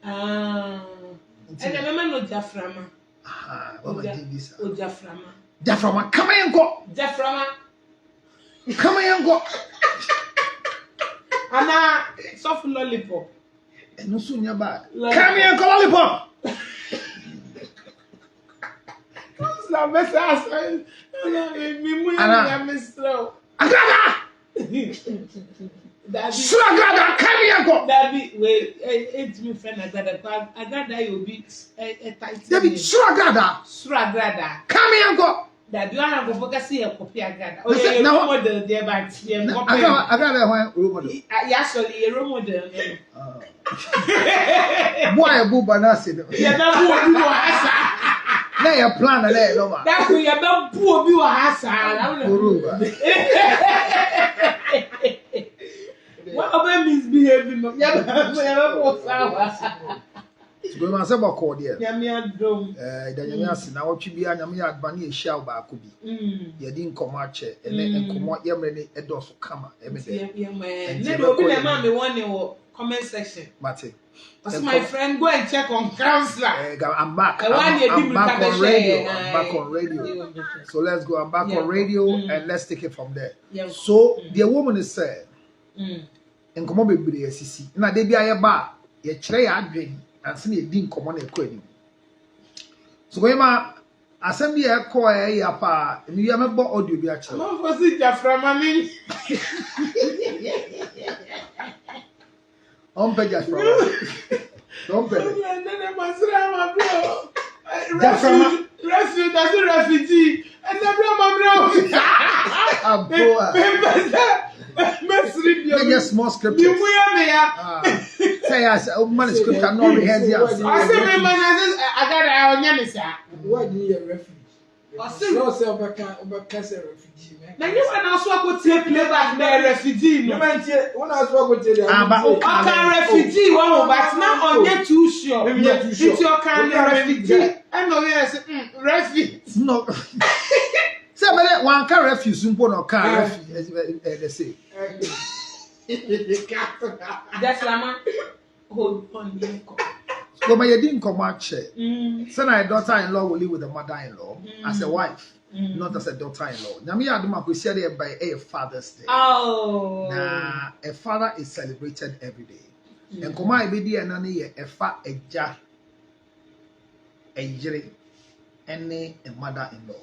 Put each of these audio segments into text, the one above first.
Ah. And I remember no Jaframa. Ah, what my Davis? Oh, Jaframa. Jaframa, come and go. Jaframa. Come and go. Anna, soft lollipop. And no soon you're bad. Come and go lollipop. La message. Agada! Agada, come here, go. Dabi, wait, it's me friend Agada. Agada, you'll be a tight. David, Suragada. come here, go. That you are going to focus here, copy Agada. Oh, yeah, now model, dear, but Agada, why role model? Yes, only a role model. Boy, a boo banana. Yeah, that Lay a plan and lay no man. that we are not poor, you are Hassan. What about misbehaving? Yeah, So we must have a call there. Yamia drum. Danyamias now to be an Yamia Bani shall back could be. You didn't come out and then come out Yamini a door for Kama. Never be a man, the one in the comment section. Mate. That's my friend. Go and check on counselor. I'm back. I'm back on radio. I'm back on radio. So let's go. I'm back on radio and let's take it from there. So the woman is said, and come on, baby, see. Now they be a bar. You try a drink and see a ding come on a queen. So when my assembly a call a yapa, and you have a audio be actually. I'm for sit from a minute. On page from don't pay. Refugee, that's a refugee. And the bro. Yes, small script. Say as a manuscript cannot be heard. I said, I got our Yamisa. Why do you refugee? Now you are also going to take playback the refugee. When I was walking to refugee, but now on yet too sure. It's your kind of refugee. I know yes, refugee. No. Say, one can refuse, no can refuse, they say. That's Lama. Hold on, So my didn't come out chair. So my daughter-in-law will live with the mother-in-law as a wife, not as a daughter-in-law. Now me aduma go share there by a Father's Day. Oh. Now a father is celebrated every day. And come I be there and a fa a ja a jere and a mother-in-law.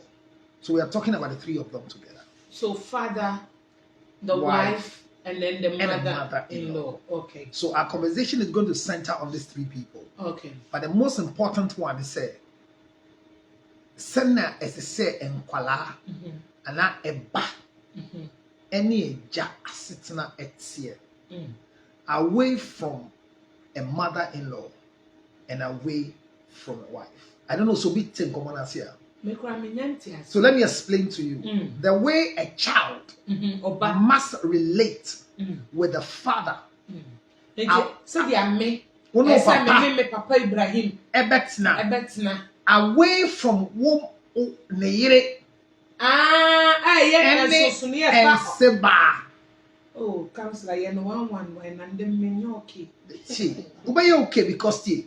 So we are talking about the three of them together. So father, the wife and then the mother-in-law. Okay. So our conversation is going to center on these three people. Okay. But the most important one is Senna as a say enkwala ana eba any ja asitna etie away from a mother-in-law and away from a wife. I don't know, so be ten common as here. So let me explain to you the way a child must relate with the father. Papa Ibrahim. Ebetina. Away from whom Neyere and Seba. Oh, counselor, you know one and then okay. See, okay because the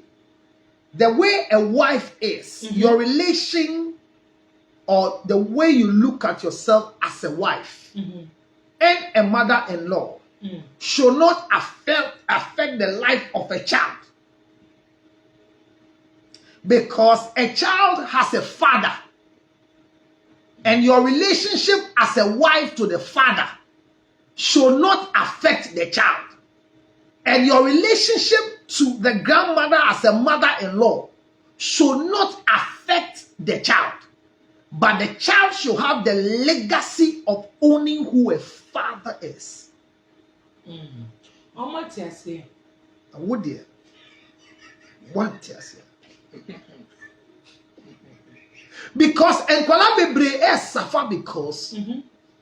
way a wife is, your relation or the way you look at yourself as a wife and a mother-in-law should not affect the life of a child. Because a child has a father. And your relationship as a wife to the father should not affect the child. And your relationship to the grandmother as a mother-in-law should not affect the child. But the child should have the legacy of owning who a father is. How much you say? What dear? What you say? Because Enkwala Bebre suffer because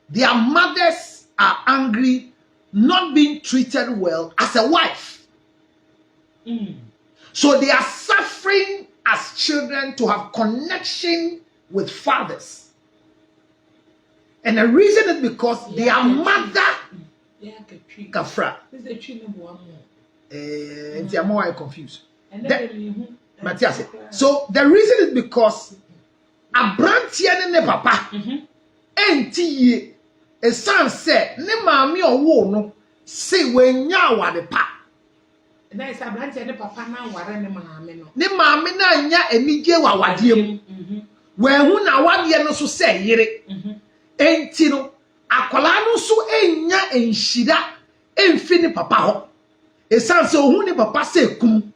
their mothers are angry, not being treated well as a wife. So they are suffering as children to have connection with fathers. And the reason is because their mother Kafra. And they are more confused. Matthias. So the reason is because abrantia ne papa enti a son said ne mami owo no say when ya wade pa na isa abrantia ne papa na ware ne maame no ne maame na nya anigye wa wadiem we hu na wade no so say yere enti no akwala no so enya enhira emfi ne papa ho a son say ohu ne papa say kum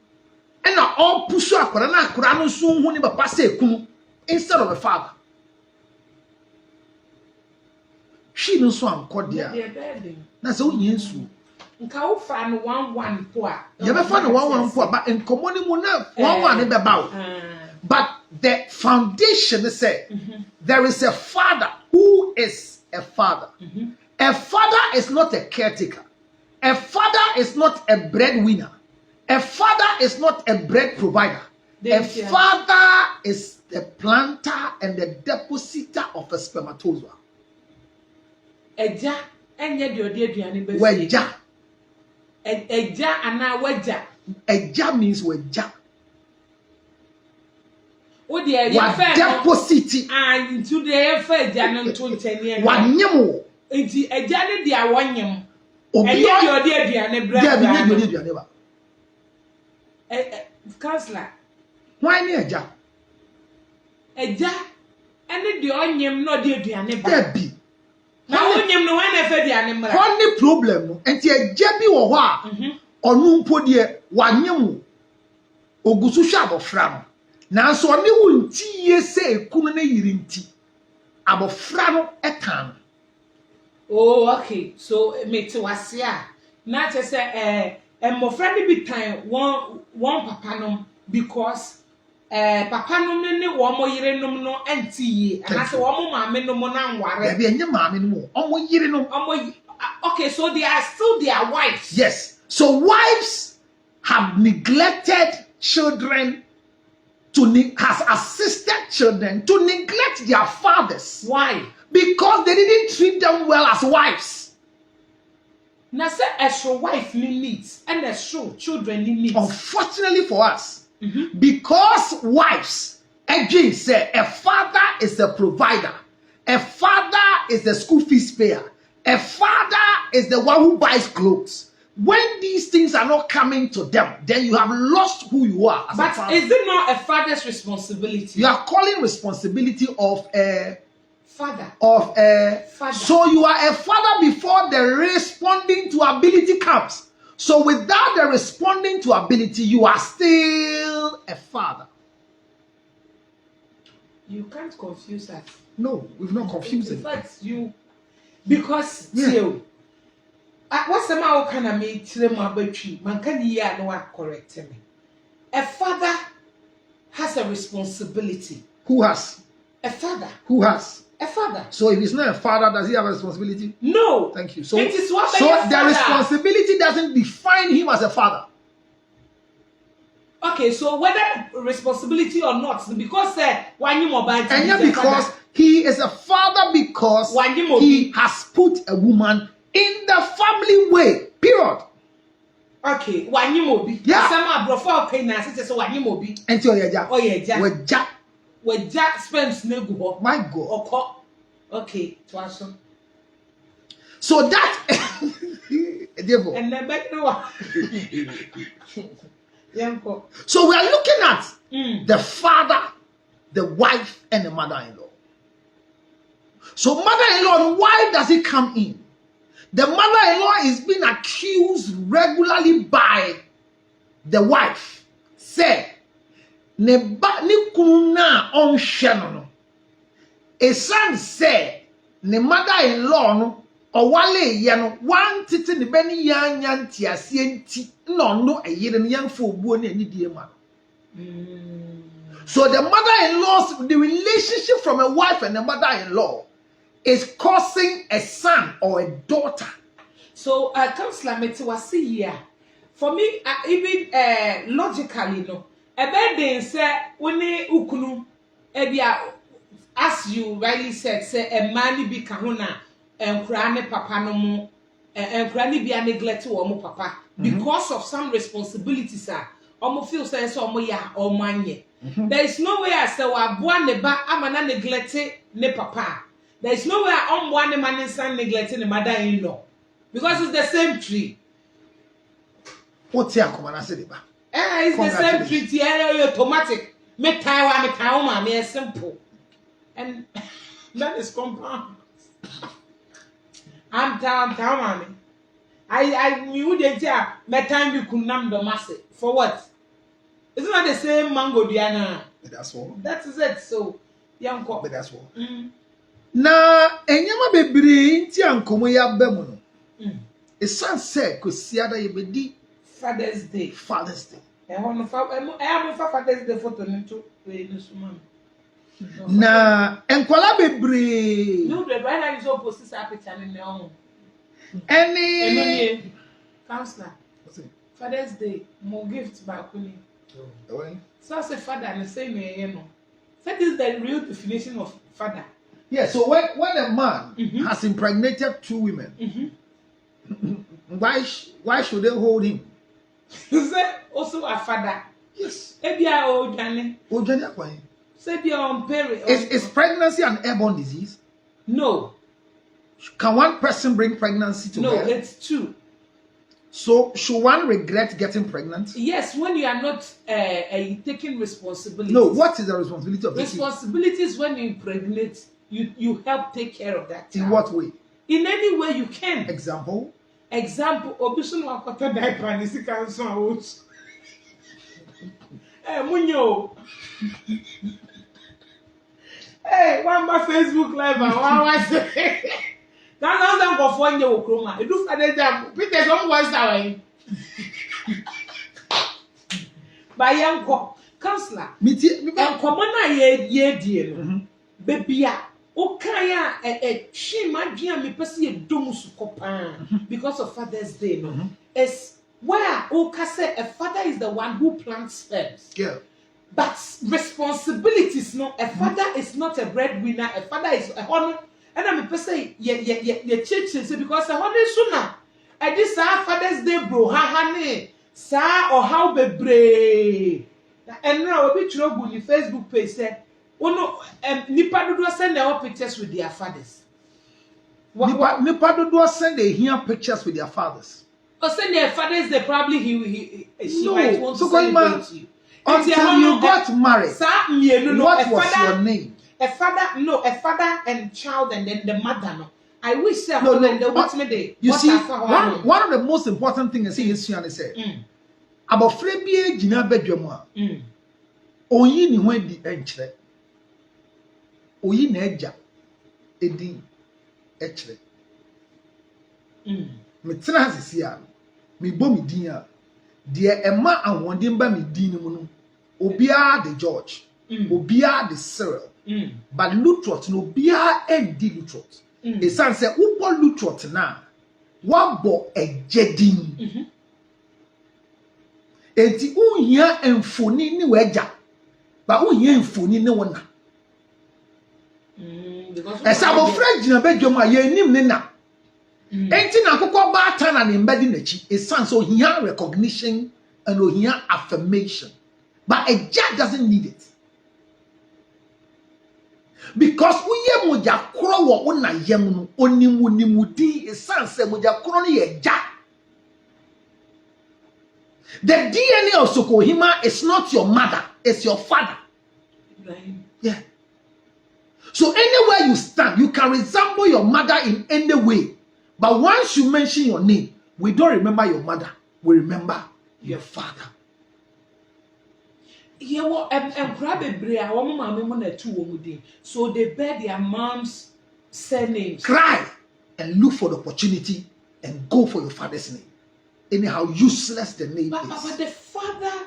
and all push up and I could not soon when papa say kum instead of a father. She knows one cordia. That's all you answer. Nka find one poor. You ever find one poor, but in common one in the bow. But the foundation say there is a father who is a father. A father is not a caretaker. A father is not a breadwinner. A father is not a bread provider. A father is the planter and the depositor of a spermatozoa. Eja enye de odi aduane be. Weja. Eja ana weja. Eja means weja. O de eja fa deposit into the fa eja no nto ntene. Wanyem. Enti eja ne de awonyem. Obi de odi aduane bra. There be odi aduane ba. Counselor. Why me eja? Eja ene de onyem no de aduane ba. There be. Na onyem no wan efa aduane mra. Only problem enti eja bi wo ho a onu mpo de wanyem ogusu hwa abofra no. Na so oni wunti ye se ekunu na yiri nti. Abofra no ekan. Oh, okay. So me to wasia. Na che say my friend be time one papa no because papa no ne wo mo yire no no anti yi and I say wo mo maame no mo na nware be enye maame no mo omo yire no okay, so they are still their wives. Yes, so wives have neglected children has assisted children to neglect their fathers. Why? Because they didn't treat them well as wives. Now say a wife needs and a children needs. Unfortunately for us, because wives, again say a father is a provider, a father is the school fees payer, a father is the one who buys clothes. When these things are not coming to them, then you have lost who you are as a father. But is it not a father's responsibility? You are calling responsibility of a father. So you are a father before the responding to ability comes. So without the responding to ability, you are still a father. You can't confuse us. No, we've not confused it. In fact, because still, what's the matter? Can I make three man can hear no one correct me? A father has a responsibility. Who has? A father. Who has? A father. So if he's not a father, does he have a responsibility? No. Thank you. So the responsibility doesn't define him as a father. Okay, so whether responsibility or not, because because he is a father because he has put a woman in the family way. Period. Okay, wanyimobi. Yeah. Sama brofa okay na say so wanyimobi. Enti oyeja. Oyeja. Weja spends negu ho. My God. Oko. Okay, twaso. So that devil. And then back no. So we are looking at the father, the wife, and the mother-in-law. So mother-in-law, why does it come in? The mother-in-law is being accused regularly by the wife. Say, ne kuna on shenono. A son say, ne mother-in-law no. Owale yano one titi ni beni yan tiasienti no a yere yan for buo ni die ma. So the mother-in-law's the relationship from a wife and a mother-in-law is causing a son or a daughter. So Counselor Metiwasi here. For me, even logically no. A bad day say when ukunu ebia as you rightly said say a man be kahuna. Enkrane papa no mo enkrane bia neglect wo mo papa because of some responsibilities Omo feel say so omo ya omanye. There is no way I say wa boa ne ba amana neglect ne papa. There is no way I boa ne man son neglecting the mother-in-law. Because it's the same tree. What's your command? I said, It's the same tree. It's automatic. Me Taiwan, me simple. And that is compound. I'm Taiwan. I knew the idea. Me time you could name the mass. For what? It's not the same mango, Diana. That's all. That is it. So, young But that's all. Na enyama bebre nti ankomo ya bemu no. E san say kwesiada ye bedi Father's Day. Father's Day. I want Father's Day photo nto we no suma. Na enkwala bebre. No, the right hand is opposite sa picture ni on. Any counselor. Father's Day, more gifts back when. So I say father and say me, you know. That is the real definition of father. Yeah, so when a man has impregnated 2 women, why should they hold him? You say also a father. Yes. Ebia o Johnny. O Johnny Akwan. Say be on peri. Is pregnancy an airborne disease? No. Can one person bring pregnancy to No, her? it's 2. So should one regret getting pregnant? Yes, when you are not taking responsibility. No, what is the responsibility of responsibilities when you impregnate? You help take care of that child. In what way? In any way you can. Example, Obisun wakota diaper ni sika nso awot. Munyo. One by Facebook live and one say. That's not go for nye okroma. E do father jam. Peter some voice away. Ba yanko counselor. Enkomo na ye die no. Baby a okaya twi madua me pese ye dom su kopan because of Father's Day no. Is where say a father is the one who plants sperms. Yeah. But responsibilities no, a father is not a breadwinner, a father is a honor. And I'm say ye church say because a honor sooner. I this Father's Day bro ha ne sa or how bebre. And now we tro go ni Facebook page say no nipa dodo send their pictures with their fathers. Nipa dodo send they hear pictures with their fathers. Or send their fathers they probably she might want so to celebrate you. Until you got married, what was your name? A father and child and then the mother. No, I wish the ultimate day. You see, one of the most important things is here said about Frebie Gina Bedjama. Oyi ni when the enchre. Oyi neja edi enchre. Me tena sisia. Me bo mi dinya. Die Emma and Wandimba me din mu Obia the George. Obia the Cyril. But Lutrot no Obia and di Lutrot. The son said, Upo Lutrot na wabo a jedin. Eti unya enfoni ni weja. But unya enfoni ni wana. Esa bo Fred na bedwoma ye nim ni na. Enti na akokọ ba ta na ne mbedi nachi. It sounds so he has recognition and he has affirmation. But a judge doesn't need it. Because uye moja kro wo una yem no onimudi it sounds say moja kro no ye ja. The DNA of Sokohima is not your mother, it's your father. Right. Yeah. So anywhere you stand, you can resemble your mother in any way. But once you mention your name, we don't remember your mother. We remember your father. Yeah, well, so they bear their mom's surnames. Cry and look for the opportunity and go for your father's name. Anyhow useless the name But the father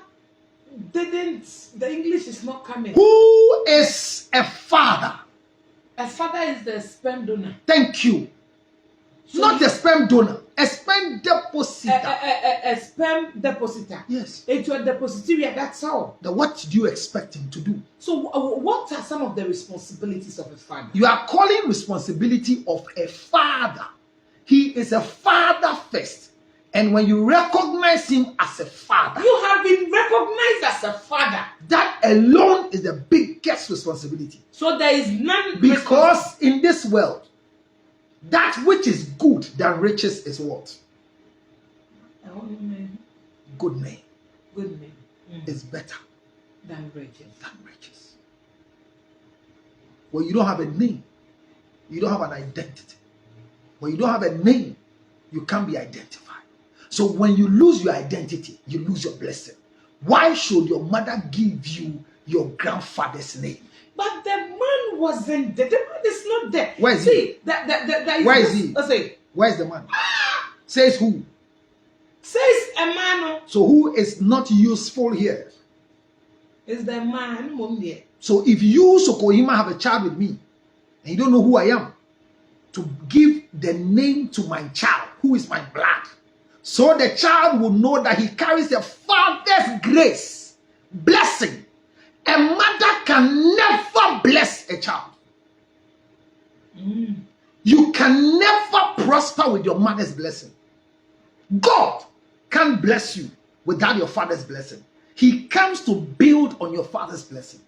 didn't. The English is not coming. Who is a father? A father is the sperm donor. Thank you. So not a sperm donor, a sperm depositor. A sperm depositor. Yes. It's a depository, that's all. What do you expect him to do? So what are some of the responsibilities of a father? You are calling responsibility of a father. He is a father first. And when you recognize him as a father, You have been recognized as a father. that alone is the biggest responsibility. So there is none. Because in this world, that which is good than riches is what? Good name Good name is better than riches. than riches. When you don't have a name, you don't have an identity. When you don't have a name, you can't be identified. So when you lose your identity, you lose your blessing. Why should your mother give you your grandfather's name? But the man wasn't there. The man is not there. Where is See, he? Where is he? Say, Where's the man? Says who? says a man. So who is not useful here? Is the man mom there? So if you, Sokohima, have a child with me, and you don't know who I am, to give the name to my child, who is my blood, so the child will know that he carries the father's grace, blessing. A mother can never bless a child. You can never prosper with your mother's blessing. God can't bless you without your father's blessing. He comes to build on your father's blessing.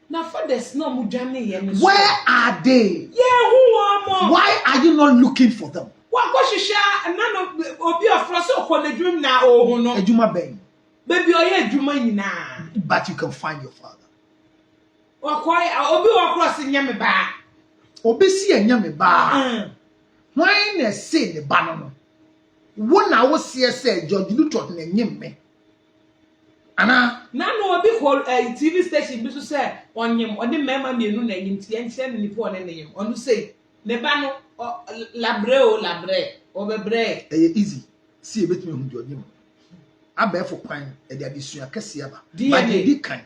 Now, fathers no mujame here. Where are they? Yeah, who are more? Why are you not looking for them? What shisha and none of obi of froso for the dream now? Oh no, Ejuma Ben. baby, oh yeah, dream na. But you can find your father. Or quiet, obi or crossing yam ba. Obisi enyame ba. Why na say ne ba no? Wo na wo say George Lutot na enyim me. Ana Na no obi call TV station bi so say onyem ode mema mienu na enyim tie nche ne nipo ne enyim. Onu say ne ba no labre obebre. easy. See ebetumi hu George mo. Abefo kwan e de adesua kese aba. DNA. But they di kan.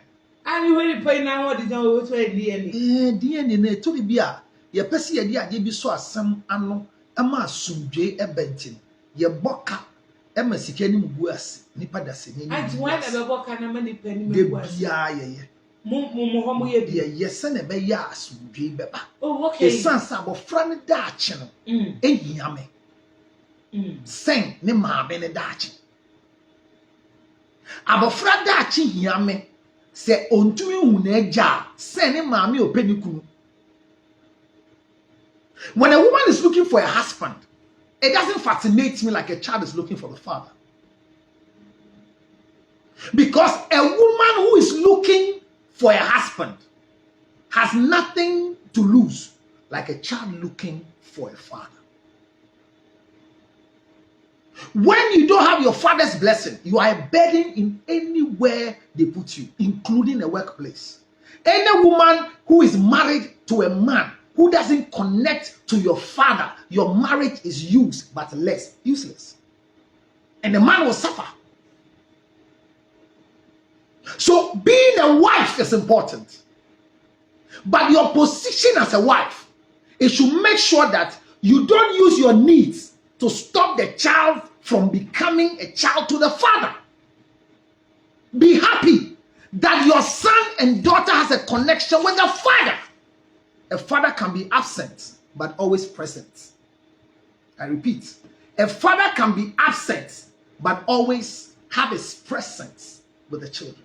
Ani we pay na what did you to DNA? DNA na to bi a ye pese ye di ade bi so asem ano ama asumdwe ebentin. Ye boka ema sika ni mbu ase nipa da se nyi. Anti why na be boka na mani pani me De was. bia ye. Mo ho mo ye bi. Ye yese na be ya asumdwe beba. Oh okay. Esansa abofra ne da ache no. Ehia me. Sen ne maame ne da ache. Abofra da ache hia me. Se ontumi hu na agya sen ne maame openi kunu. When a woman is looking for a husband, it doesn't fascinate me like a child is looking for the father. Because a woman who is looking for a husband has nothing to lose like a child looking for a father. When you don't have your father's blessing, you are a burden in anywhere they put you, including a workplace. Any woman who is married to a man who doesn't connect to your father, your marriage is used but useless. And the man will suffer. So being a wife is important. But your position as a wife, it should make sure that you don't use your needs to stop the child from becoming a child to the father. Be happy that your son and daughter has a connection with the father. A father can be absent, but always present. I repeat, a father can be absent, but always have his presence with the children.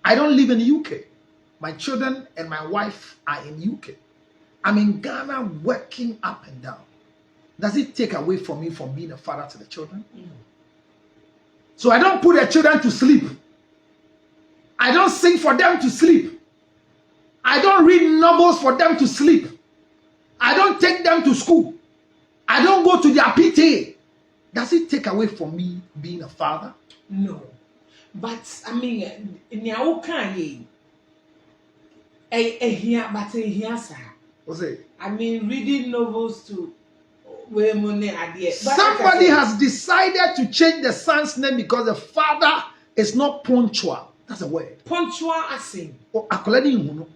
I don't live in the UK. My children and my wife are in UK. I'm in Ghana working up and down. Does it take away from me from being a father to the children? So I don't put the children to sleep. I don't sing for them to sleep. I don't read novels for them to sleep. I don't take them to school. I don't go to their PTA. Does it take away from me being a father? No. But I mean, nyawo kan ye. Here, but here, sir. What's it? I mean, reading novels to where money idea. Somebody has decided to change the son's name because the father is not punctual. That's a word. Punctual asing. Oh, akolani ihuno.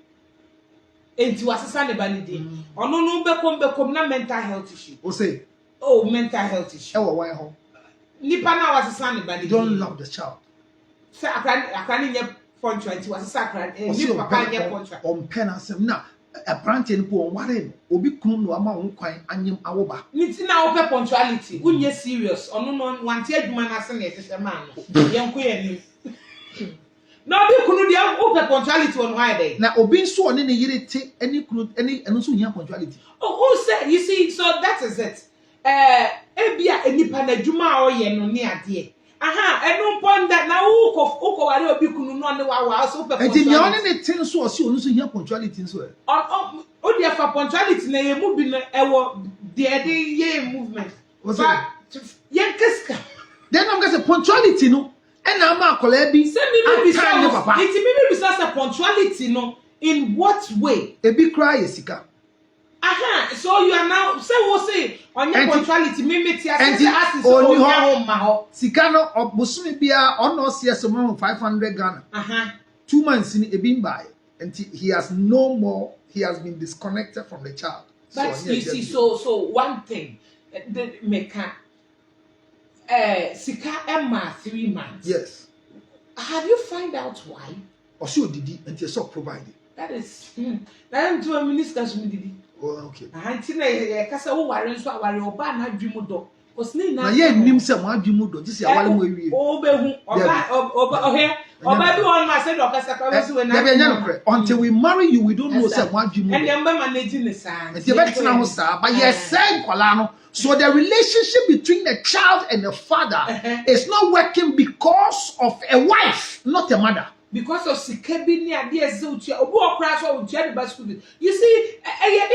Enti wasesa ne bani dey. Ono no bekom na mental health issue. What's it? Oh, mental health issue. Ewa why ho? Nipa na wasesa ne bani. You don't love the child. Say akrani nye punctual enti wasesa akrani. Ni papa nye punctual. On pen asem na a branch and poor warren, obi kunu no ama kwan anyem awoba. Niti na open punctuality. Unye serious. Ono no wanti adwuma na ase na ehwehwe ma no. Yenko ye ni. Na obi kunu dia open punctuality on why dey. Na obi nso one ne yire te any kunu any eno so hia punctuality. Oh, who said? You see, so that is it. Ebia enipa na adwuma a oye no ne ade. Aha, enu ponda na uko wale obi kunu no ne wa so open punctuality. Enti nya one ne tin so o se onu so hia punctuality nso e. O dia fa punctuality na ye mu bi no ewo de ye movement. But yen keska. Then I'm going to say punctuality no. And I'm a kolebi. Say me papa. It's me punctuality no. In what way? A big cry Sika. Aha. So you are now say on your punctuality. Me tia say ask only ho Sika no obusumi bia on no CS 500 Ghana. Aha. 2 months in ebin by until he has no more. He has been disconnected from the child. But so, you see, so one thing, the meka, Sika Emma 3 months. Yes. Have you find out why? Or so did he until so provided. That is. That is to a minister. Oh, okay. Antina, Casa, worry, so I worry, Oba, na Jumudo. Was na ye nim se mo adwumu do ji se awale mo awie obehu oba here oba bi won ma say do kasa ka so we na be nya no kre until we marry you we don't know se mo adwumu and dem be manage ne san e be tena ho sa but ye say kwala no so the relationship between the child and the father is not working because of a wife not a mother because of sikabi ni ade eze utia obu okra so utia the basket you see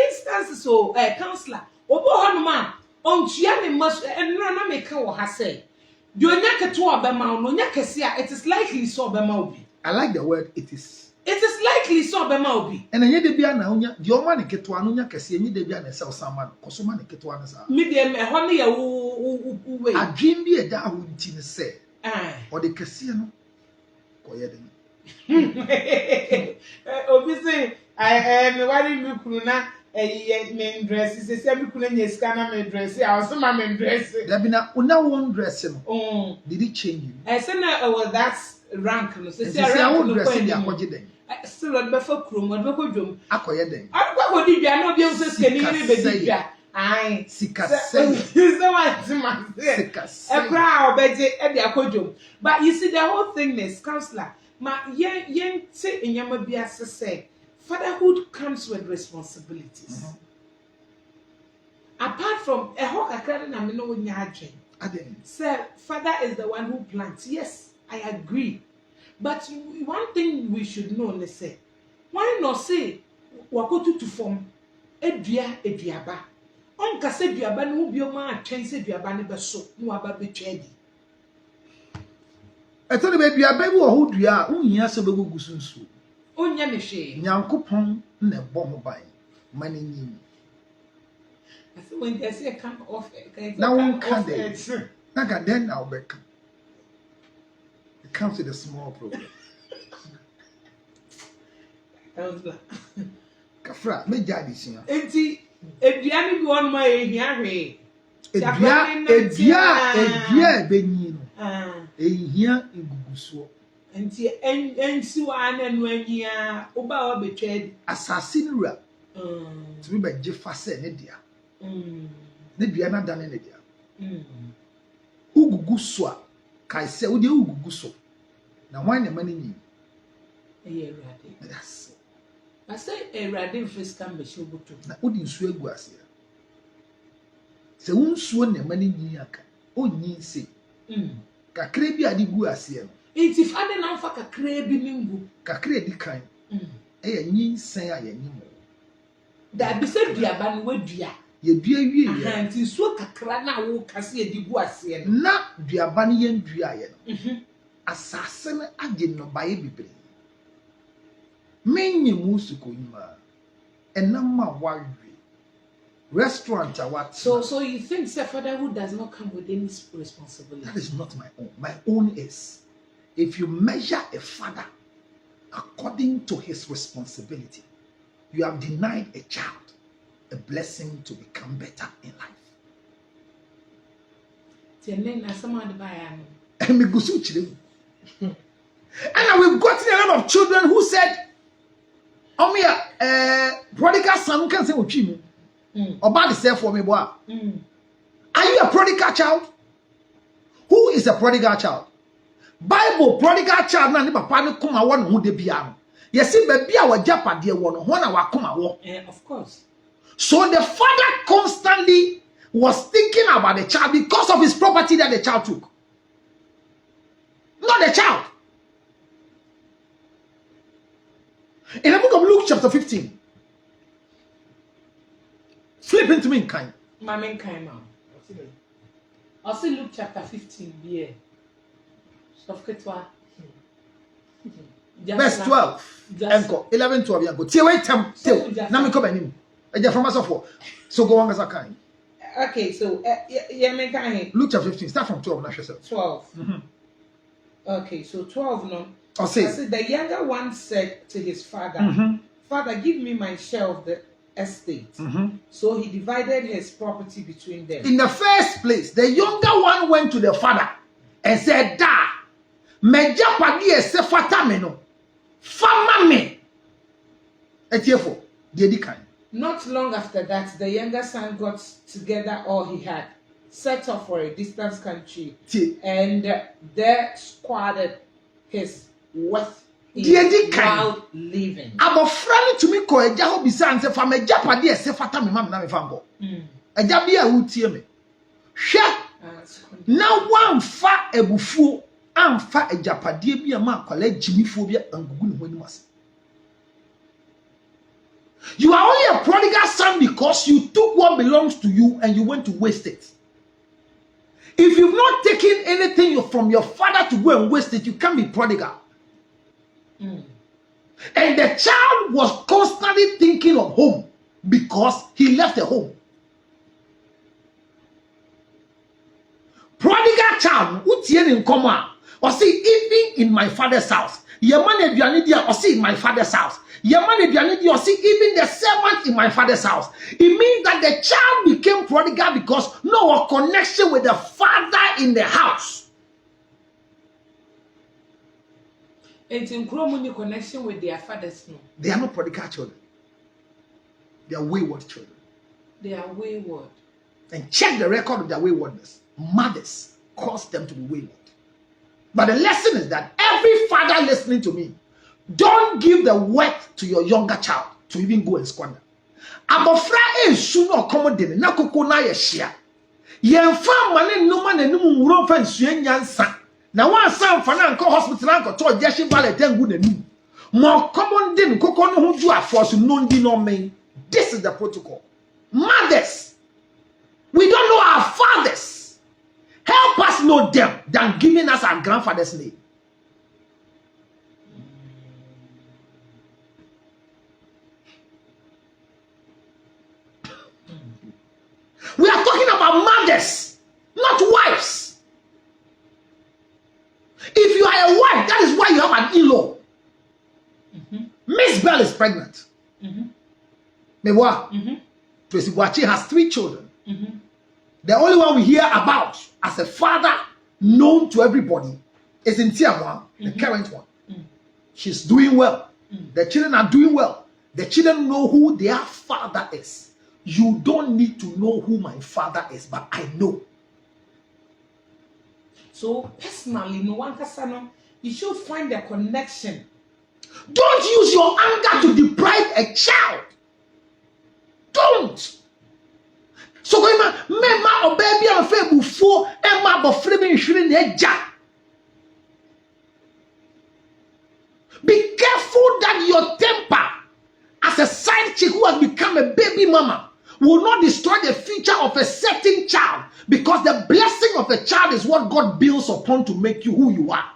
instances so counselor obu honuma ontua ne mas enra na meka wo ha say de onya keto obema no onya kese a it is likely so obema obi. I like the word it is likely so obema obi and enye de bia na onya de oma ne keto ano onya kese enye de bia na se osama no kosoma ne keto ano sa me de me ho ne ye wo we adwin bi e da ho nti ne se o de kese no koye de obi say me wari mi kunu na me dress say me kunu nya sika na me dress I was my me dress there be na una one dress no did it change you I say na was that rank no say rank no dress dey akoje den still what be for krum what be ko dwom akoye den akwa ko di bia na obi say sika ni be di bia ai sika say so what man sika say e bra obeje e di akodwom but you see the whole thing is counselor ma yen say enyama bia say fatherhood comes with responsibilities. Apart from a hawk na me no nya adwen. Sir, father is the one who plants. Yes, I agree. But one thing we should know, let's say, why not say wakotu to form eduaba. Onka se duaba no bi o ma atwen se duaba ne beso no aba betwedi. Etoni be duaba bi wo ho dua unhia se begugu sunsu. Onya me hwe nyankopon na bo ho ban mani nyim so when they say come off now one can they naga then now back it comes with a small problem kafra me jadi sia enti edua ni bi won ma ehia hwe edua benyi no ehia eguguso enti ensi wa na no anyia oba wa betwedi asase ni wura tumi be je fa se ne dia ne dia na dane ne dia ugugu so a kai se wo de ugugu so na wan na mani ni erade that's I say erade first come be shobuto na odi nsu egu ase se wo nsuo na mani ni aka onyi se kakra bi ade gu ase no iti fade na mfa kakra bi ningu kakra di kan e nyinsan a yanyimo da bi se duaba no wadua ye dua wie ye anti so kakra na wo kase edi gu ase no na duaba no ye ndua ye no asase na age no baye bibre menye musuko nyima enama wawe restaurant what so you think say fatherhood does not come with any responsibility? That is not my own is if you measure a father according to his responsibility, you have denied a child a blessing to become better in life. And we've gotten a lot of children who said, Prodigal son can say uchimu. Oba the say for me boy. Are you a prodigal child? Who is a prodigal child? Bible prodigal child na ni papa ni kuma wo no de bia no. Yesi baby a wa japade wo no ho na wa kuma wo. Of course. So the father constantly was thinking about the child because of his property that the child took. Not the child. In the book of Luke chapter 15. Flip into me kind. Mama kind now. I'll see Luke chapter 15 here. Verse 12. Enko 11 12 yango. Tie wait tem. Na me come anim. Eja from us for. So go on as a kind. Okay, so yeah, me kind. Luke chapter 15 start from 12 na 12. Okay, so 12 no. I say the younger one said to his father, Father, give me my share of the estate. So he divided his property between them. In the first place, the younger one went to the father and said, Da, meja padi ese fata me no. Fama me. Etiefo, dedi kan. Not long after that, the younger son got together all he had, set off for a distant country, and there squandered his worth while living. Abofra to me ko eja ho bisa nse fa meja pade ese fata me mam na me fambo. Eja bia wutie me. Hwe na wan fa ebufuo amfa ejapade bia ma akwala jimifo bia angugu ne ho animase. You are only a prodigal son because you took what belongs to you and you went to waste it. If you've not taken anything from your father to go and waste it, you can't be prodigal. And the child was constantly thinking of home because he left the home. Prodigal child, what's in common? Or see, even in my father's house, your money or see in my father's house. Your money or see even the servant in my father's house. It means that the child became prodigal because no connection with the father in the house. And in Kromuni connection with their fathers, no. They are not prodigal children. They are wayward children. They are wayward. And check the record of their waywardness. Mothers caused them to be wayward. But the lesson is that every father listening to me, don't give the wealth to your younger child to even go and squander. Abofra ensu no accommodate na koko na ye hia. Ye mfa mane nnoma na num nwuro mfa nsua nyansa. Na wan san fa na nko hospital na nko to jeshi ballet tengu na num. Mo common din koko no ho ju aforce no ndi no men. This is the protocol. Mothers, we don't know our fathers. Help us know them than giving us our grandfather's name. We are talking about mothers, not wives. If you are a wife, that is why you have an in-law. Miss Bell is pregnant. Mewa, Tracy Boachi has 3 children. The only one we hear about as a father known to everybody is in Tiamwa, the current one. She's doing well. The children are doing well. The children know who their father is. You don't need to know who my father is, but I know. So personally, no one can, you should find a connection. Don't use your anger to deprive a child. Don't. So go mema or baby and fair before Emma bofremi shrin eja. Be careful that your temper as a side chick who has become a baby mama will not destroy the future of a certain child, because the blessing of a child is what God builds upon to make you who you are.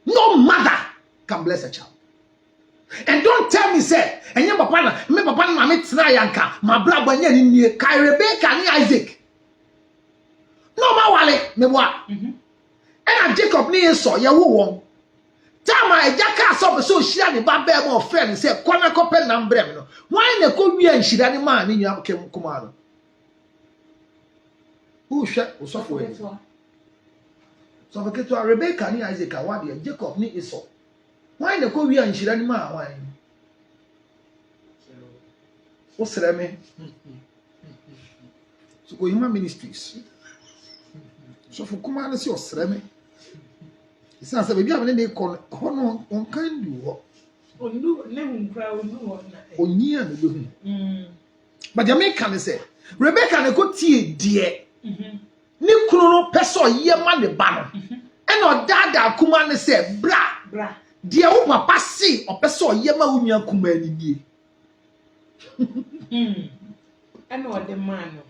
No mother can bless a child. And don't tell me, say, and your papa, me papa, my yanka, my blood, when you're in here, Rebecca, and Isaac. No, my wallet, me what? And Jacob near saw your womb. Tama ejaka so shia ne ba be mo friend say kwana kopel na mbrem no why na ko wi anhira ne ma ne nwa kem kuma no who hwe osofo e so Rebecca ni Isaac awade Jacob ni Esau Why the ko wi anhira ni ma why? O sere me. So go Human Ministries. So for kuma na si o sere me. Isa say baby abene dey call hono on kan do ho. Onu ne hunkra onu na. Onyi an do hu. But Jamaica ne say Rebecca ne ko tie die. Ni kunu no peso ye ma ne ba no. E no dada kuma ne say bra. Die wo papa si o peso ye ma wo nua kuma ni die. And what the man?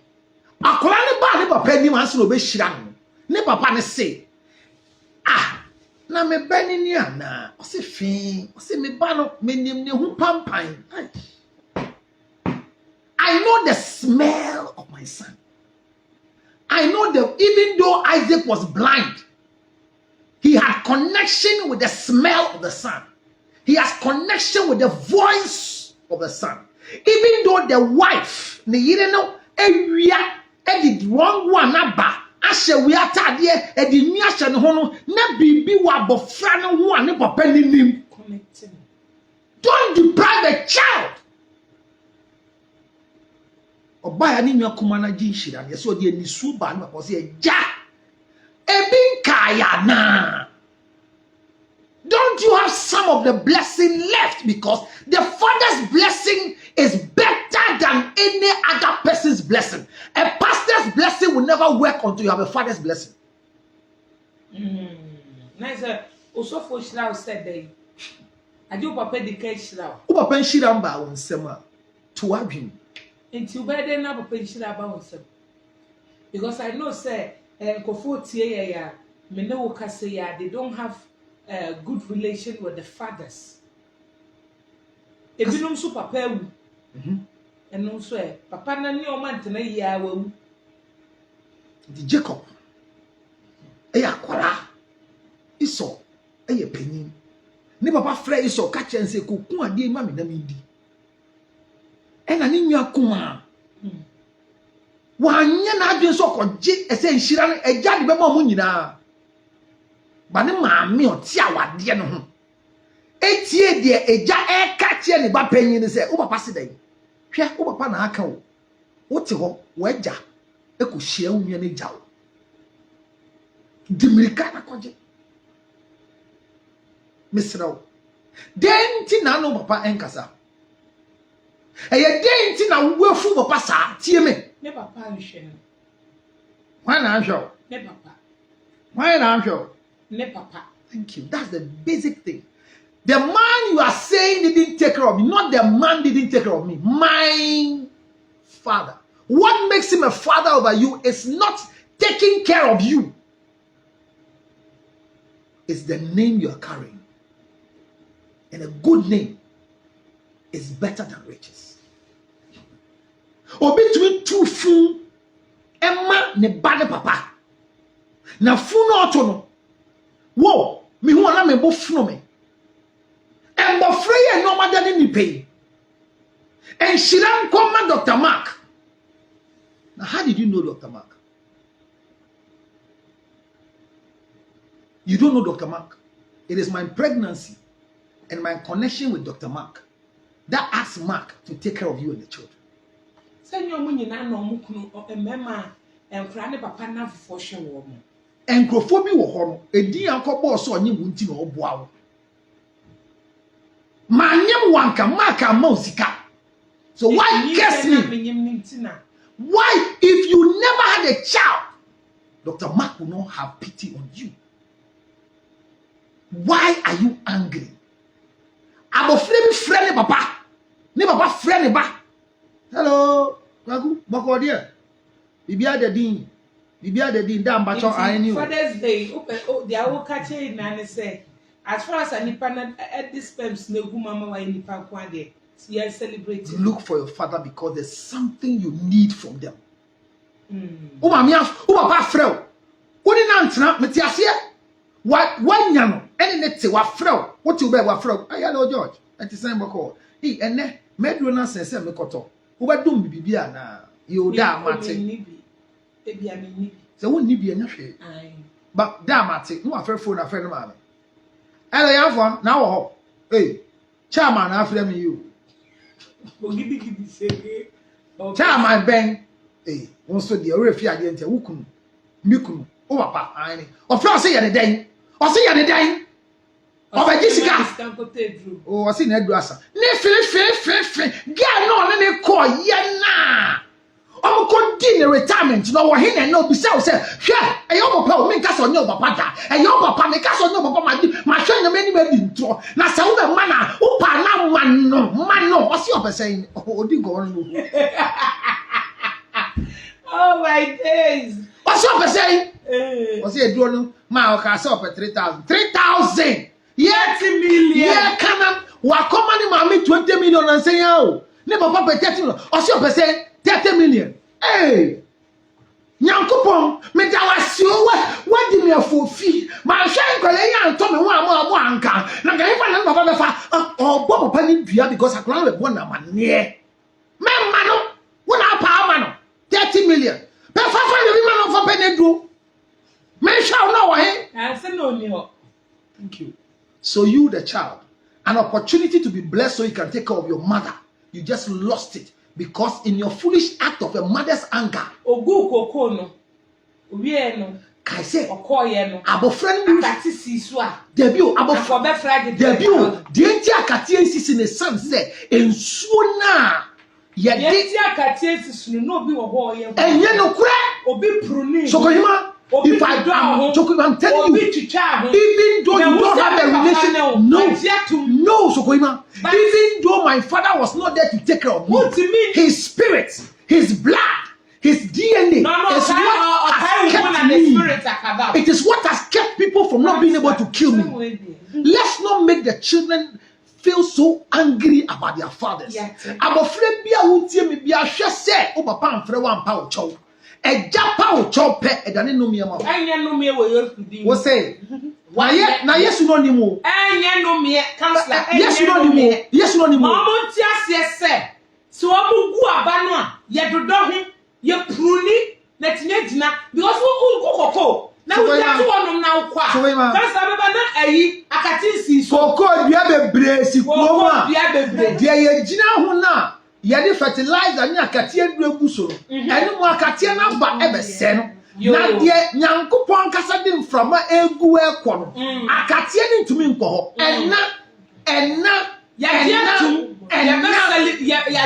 Akola ne ba ne papa ni man se no be hira no. Ne papa ne say, "Ah, na me ba ni ni ana. O se fi, o se me ba no me nim ne hu pampan." I know the smell of my son. I know that even though Isaac was blind, he had connection with the smell of the son. He has connection with the voice of the son. Even though the wife, ne yire no ewia edi wrong one aba ahye wi atade edi nwi ahye ne ho no na bibi wa bofra no ho ane papa ni nim Connecting. Don't deprive a child. Obaya ni nwa kuma na gi hira ne so de ani su ba na ko se ja ebi kaya na. Don't you have some of the blessing left? Because the father's blessing is better than any other person's blessing. A pastor's blessing will never work until you have a father's blessing. Nice. Also for Shirao said they. I do papa the case Shirao. O papa nhira mba won sema to adwin. Until by then na papa Shirao ba won sem. Because I know say kofo tie ya me ne wo kase ya they don't have a good relation with the fathers. Ebinom so papa wu. Eno so papa na ni o man tena ya wu. The Jacob akwara Esau penyin. Ne papa frɛ Esau ka kyɛn sɛ kokun ade ma me na me di. Ɛna ne nua kuma. Wanya na adwen so kɔgye ɛsɛ nhira no agya de bɛma mo nyinaa. Ba ne maame ɔte awade no ho. Etie de agya ɛka kyɛ ne ba panyin sɛ wo papa se dan. Hwɛ wo papa na aka wo. Wote hɔ wo agya ekohyia wo nua ne gya wo. Dimirika na kɔgye. Misrael. Denti na no papa enkasa. Eye denti na wafu papa sa tie me. Ne papa nhwe no. Why na nhwe? Ne papa. Why na nhwe? Ne papa. Thank you. That's the basic thing. The man you are saying didn't take care of me, not the man didn't take care of me. My father. What makes him a father over you is not taking care of you. It's the name you are carrying. And a good name is better than riches. Or between two fool, Emma ne bad papa. Na fool no otono. Whoa, me who na me bo funu me. And the free no matter ni pay. And Shiram come Dr. Mark. Now, how did you know Dr. Mark? You don't know Dr. Mark. It is my pregnancy and my connection with Dr. Mark that asked Mark to take care of you and the children. Say no money na no mu kunu emema enkra ne papa na fofo hwe wo mo. Enkrofo bi wo ho no edi akobo so onye mu nti na oboa wo. Ma nyem wanka maka ma osika. So why guess me? Why if you never had a child, Dr. Mark will not have pity on you? Why are you angry? Abofre bi frɛ ne papa. Ne papa frɛ ne ba. Hello, Kwaku, bako dia. Bibia de din. Bibia de din da mbacho ayeni. Father's Day, they are catch it na ne say. As far as any panel at this times ne gu mama wa ni pa kwa de. You are celebrating. Look for your father because there's something you need from them. Mama papa frɛ wo. Wo ni na ntena metiase. Wanya no ene ne te wa frɛ wo. Wo ti wo be wa frɛ wo. Ayalo George. Enti sen bako. Ene medro na sense me koto. Wo ba dum bibia na you da mate. Ebi ameni. Se wo ni bi enya hwe. Ai. Ba da mate. No afrɛ phone afrɛ no maame. Hello Yanfo, na wo ho. Hey, chairman, after me you. Ogidi say. Chairman Ben. Hey, also the refi agent wukunu. Mikunu. O papa, ani. Of course say the den. O say the den. Of a Jessica. Oh, I see Ned Rasa. Ne fe. Girl no ne call ye na. I'm continue retirement. No, what he no be say, yeah, a young papa, me cast on your papa, a young papa, me cast on your papa, my friend, the many baby intro. Now, so the manna, upa na man, no, what's your saying? Oh, did go on. Oh, my days. What's your saying? What's it doing? My castle up at 3,000. 3,000! Yeah, 30 million. Yeah, come on. What come on, mammy, 20 million and say, oh, never papa 30 million. What's your saying? 30 million. Hey, Nyankopon, me da wasi o wa di me afofi. Ma hwe nkole yan to me ho amo anka. Na ga ifa na papa be fa obo papa ni dua because akran be born na mane. Me ma no, wona pa ama no. 30 million. Be fa le ma no fa pe ne du. Me hwe no wa he. Answer no ni ho. Thank you. So you the child, an opportunity to be blessed so you can take care of your mother. You just lost it. Because in your foolish act of a mother's anger, ogu koko no, owie no, kai say, okoye no, abofran akati sisu a, debut abofra be frage debut, dienti akati ensisi ne san say, ensuo na, dienti akati ensisi no bi wo ho ye. Enye no kure, obi pruni. Sokohima, if I'm telling you, even though you don't have a relation, no, Sokohima, even though my father was not there to take care of me, his spirit, his blood, his DNA is what has kept me. It is what has kept people from not being able to kill me. Let's not make the children feel so angry about their fathers. Abofre bia wutie me bia hwe se o papa amfre wa mpa wo chow. Eja pa wo chow pe edane no miema. Anya no mie wo yorfudi. Wo say na yesu no ni mu. Anya no mie counselor. Yesu no ni mu. Yesu no ni mu. Omo ti ase se. So omo gu aba no a ye dodo ho ye pruni na tinyagina because wo kokoko. Na wo jatu wonum na wo kwa. Counselor baba na ayi akati si so. Koko dua bebre si kuom a. Dua bebre. De ye gina ho na ye fertilizer ni akati adu egu so no. Eni mu akati na ba ebe se no. Na de Nyankopon kasa de mframa egu ekọ no. Akati ni ntumi nkọ ho.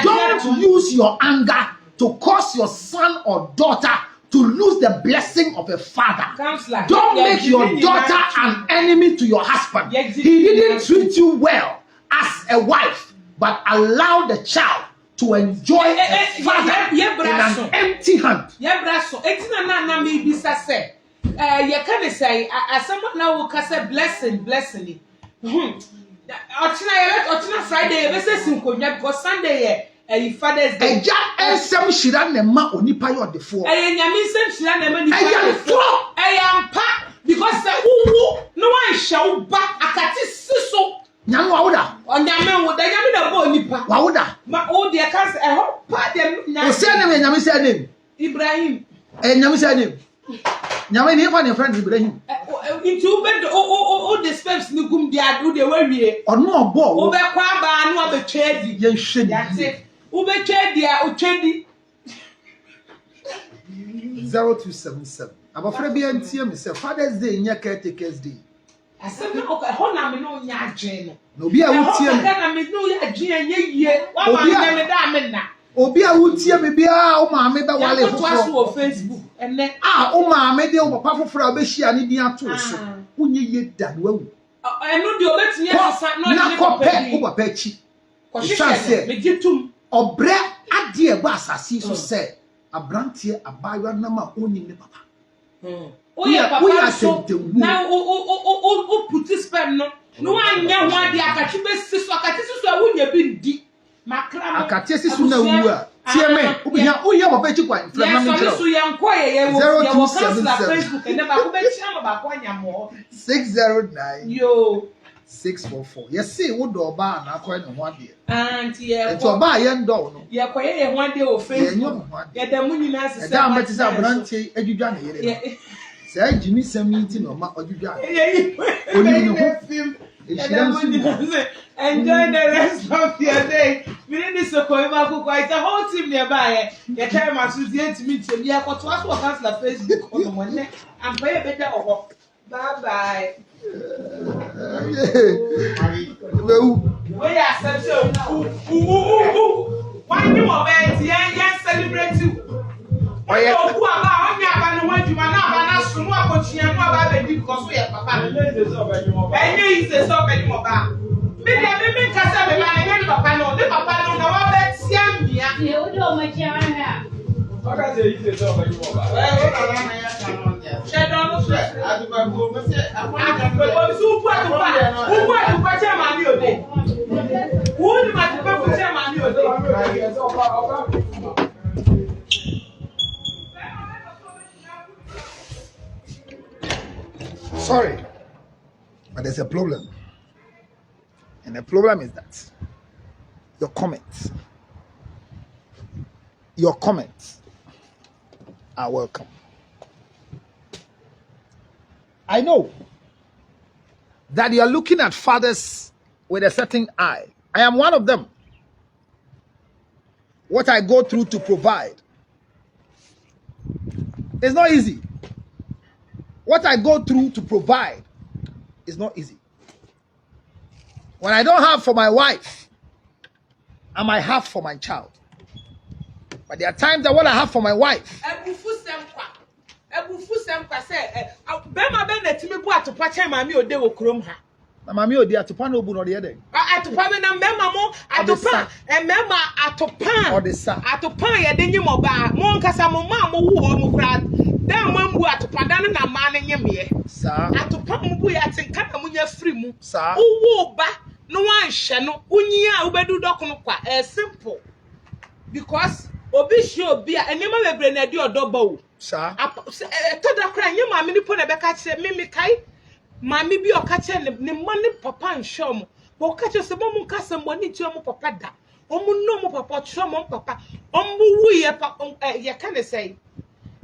Don't use your anger to cause your son or daughter to lose the blessing of a father. Counselor, don't make your daughter an enemy to your husband. He didn't treat you well as a wife, but allow the child to enjoy a father in an empty hand. Na me bisa say you can say someone now will say blessing. Otina Friday we say sinkonya because Sunday Father's Day. Eja ensem shira na ma onipa yo defo. Nyame nsem shira na ma nipa defo. Eyampa because uwu no wan hye ba akati siso. Nyame wawoda. Onyame wo da nyame na bo onipa. Wawoda. Ma o de kan se ho pa dem nyame. O se na nyame se name. Ibrahim. Nyame se name. Nyame ni fa ne friend Ibrahim. Into bed o the steps ni gum dia do de wawie. Ono obo. O be kwa ba no obetwa di. Ye hwe di. O betwa dia o twedi 0277. Abafra bi antie me say Father's Day nya Caretakers Day. Asem na ho na me no nya adwen no. No bi a wutie me. Na me no ya adwen nya yie. Wa ba me da me na. Obi a wutie me bia o ma me be wale foforo o Facebook ene o ma me de o papa foforo abehia ne din ato so unye ye da no awu eno de obetinye sesa no na kope o papa chi ko hwehwe me gitum obre ade e ba asase so se abrantie abayo na ma oni ne papa o ya papa so na o puti spam no anya ho ade akati be siso akati siso awunya bi ndi akati siso na wu a tie me obiya papa chi kwa inframa me jero so yankoye ye wo Facebook ene ba ko be chia ba ko anyamo 609 yo 644 yes say wo do ba na akọ ne ho ade anti ye to ba ye ndo no ye koye ye ho ade o Facebook ye da mu nyina sese da ma ti sa branche adwudwa na yere say jimi samiti no ma adwudwa oni ne ho Eshira Enjoy the rest of your day. We need this Sokoima Kuko. It's a whole team nearby. You tell my Susie to meet you. Yeah, but what's what has the Facebook on the Monday? I'm paying better or bye bye. We are such a why you are bad? Yeah, celebrate you. Oh, yeah, who are now? When you are now, so much you know about the because we are papa. And you say so many more. Maybe I may make us have a man and papa no, the papa no, no, that's Yambia. You don't make your hair. What are they eating so many more? Shadow, I do my book. Who want to put your money on it? Who want to put your money on it? Sorry, but there's a problem. And the problem is that your comments are welcome. I know that you are looking at fathers with a certain eye. I am one of them. What I go through to provide is not easy. What I go through to provide is not easy. When I don't have for my wife, I might have for my child. But there are times that what I have for my wife. Mami odi atopa no obu no de dey. Atopa me na mema mo atopa mema atopa. Odesa. Atopa ye de nyim oba mo nkasa mo ma mo wu mo kra. Dan mambu atopa dan na ma ne nyeme. Sa. Atopa mo bu ya tinka na munya free mu. Sa. Wo ba no wan hye no unyi a ubedu dokono kwa. Simple. Because obi hye obi a enema bebre na di odoba wo. Sa. To da kra nyem ma me ni po na be ka kire me kai. Mami bi okache ne mani papa nshom bo okache se bo mu nkasa mboni ti omu papa da omu no mu papa chro mo papa omu wu ye pa ye ka ne sei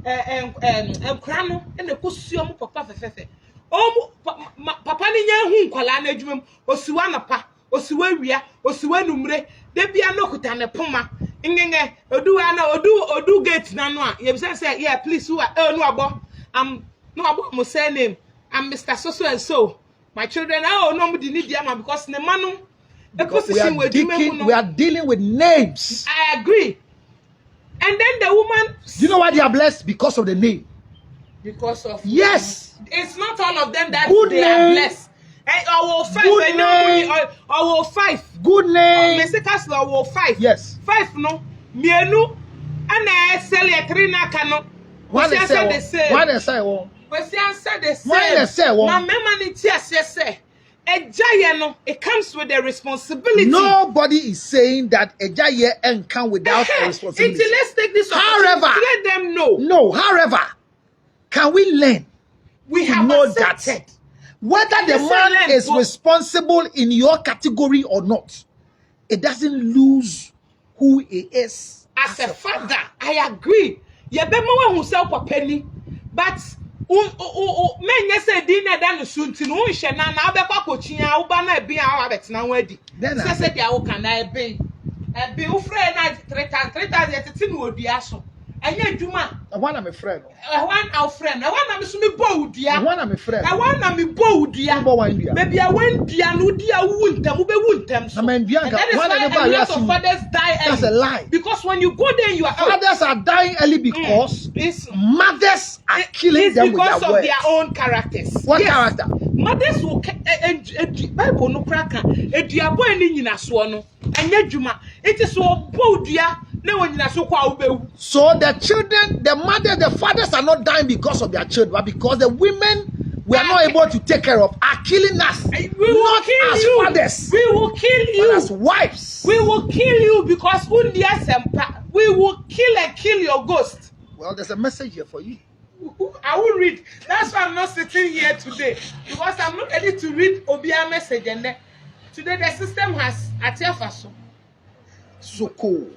nkra no ene kosu omu papa fefefe omu papa ni nya hu nkwala na adwumam osiwa na pa osiwa wia osiwa numre de bia no kuta ne poma ngenge odu gate na no a ye be say yeah please who no abo no abo mo say name. I'm Mr. So and so. My children, no need diama because the manu. We are dealing with names. I agree. And then the woman. Do you know why they are blessed? Because of the name. Because of. Yes. It's not all of them that good they name. are blessed. Our five. Good name. Our five. Good name. Mr. Castle, our five. Yes. Five no. Mienu. And I sell a three na cano. Why they say? Why they say? But she answered the same. My memory say, a giant, it comes with a responsibility. Nobody is saying that a giant and come without a responsibility. Let's take this however, let them know. No, however, can we learn? We have know accepted. that whether the man is responsible in your category or not, it doesn't lose who he is as a father. I agree. You be more who sell for penny, but. Men say dinner than the sunti no hye na na abekwa kochia wo ba na bi a wa betina ho adi say dia wo kan na ebe wo frɛ na 3,000 yetete no odua so anya adwuma one na me frɛ no one our friend one na me so me bo odua one na me frɛ one na me bo odua bo wan dua maybe a wan dua no dia wu ntam wo be wu ntam so na man dua ka one na a lot of fathers die early. That's a lie. Because when you go there you are fathers are dying early because mothers are killing them with because of their own characters. What character? Mothers will Bible no kraka eduabo ani nyina so no anya dwuma it is so bodua na wonyina so kwa obewu. So the children, the mothers, the fathers are not dying because of their children, but because the women we are not able to take care of are killing us. We will not kill as you. fathers. We will kill you. But as wives. We will kill you because we will kill your ghost. Well, there's a message here for you. I will read. That's why I'm not sitting here today. Because I'm not ready to read Obia message. And then today the system has Atiafaso. Soko.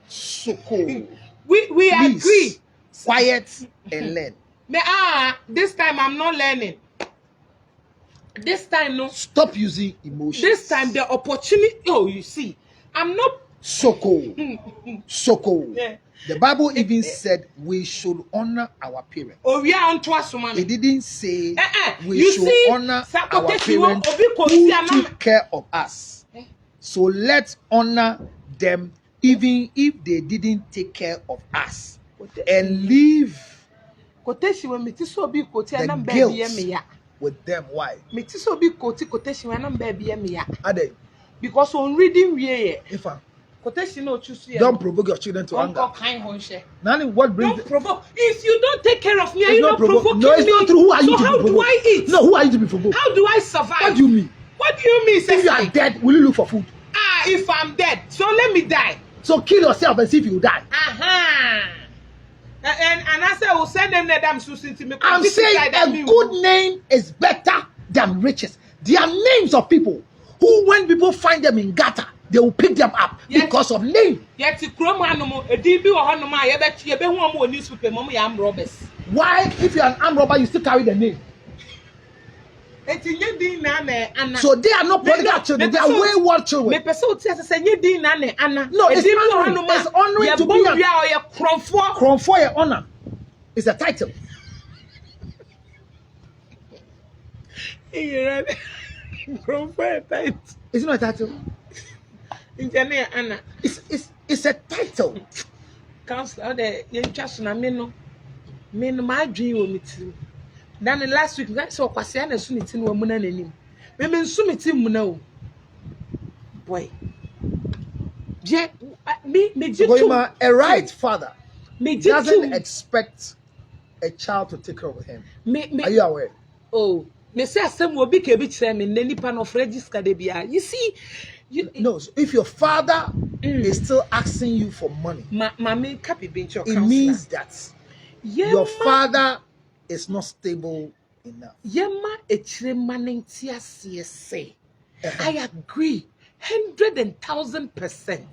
Soko. We agree. Quiet and learn. This time I'm not learning. This time, no. Stop using emotions. This time, the opportunity. Oh, you see, I'm not. Soko. Yeah. The Bible even said we should honor our parents. Oh, we are on twice, man. It didn't say we You should see, honor Sa- our quotation, parents Obi who Kosi, took care of us. So let's honor them even if they didn't take care of us and leave Quotation when me so be quotation the and guilt baby me ya. with them. Why? Me so be quotation when baby me ya. Are they? Because on reading we If I quotation no choose you. don't provoke your children to anger. Nani, what brings Don't provoke. If you don't take care of me, It's you're not not provoking No, it's me. not true. Who are you So to be how do provoked? I eat? No, who are you to be provoked? How do I survive? What do you mean? What do you mean? If you are dead, will you look for food? If I'm dead, so let me die. So kill yourself and see if you die. And I say, we'll send them the damn sushi to me. I'm saying a good name is better than riches. There are names of people who, when people find them in gutter, they will pick them up because of name. Yet to chrome animal, a DB or Hanuma, I bet you be one more newspaper, Mommy, I'm robbers. Why, if you're an armed robber, you still carry the name? So they are not political children, they are wayward children. No, it's honoring to be a Kron for your honor. It's a title. It's not a title. It's a title. Counselor, the just na me no my dream o meeting. Then last week that so kwase na so meeting wo mu na nanim. Me nso meeting mu na o. Boy. Je me So a right father doesn't me expect a child to take care of him. me Are you aware? oh, me say asem wo bi ka bi kire me na nipa no register de bia. You see, No, so if your father is still asking you for money, Mami kapi bench your it means that your father is not stable enough. Yema echire manentia say. I agree 100,000%.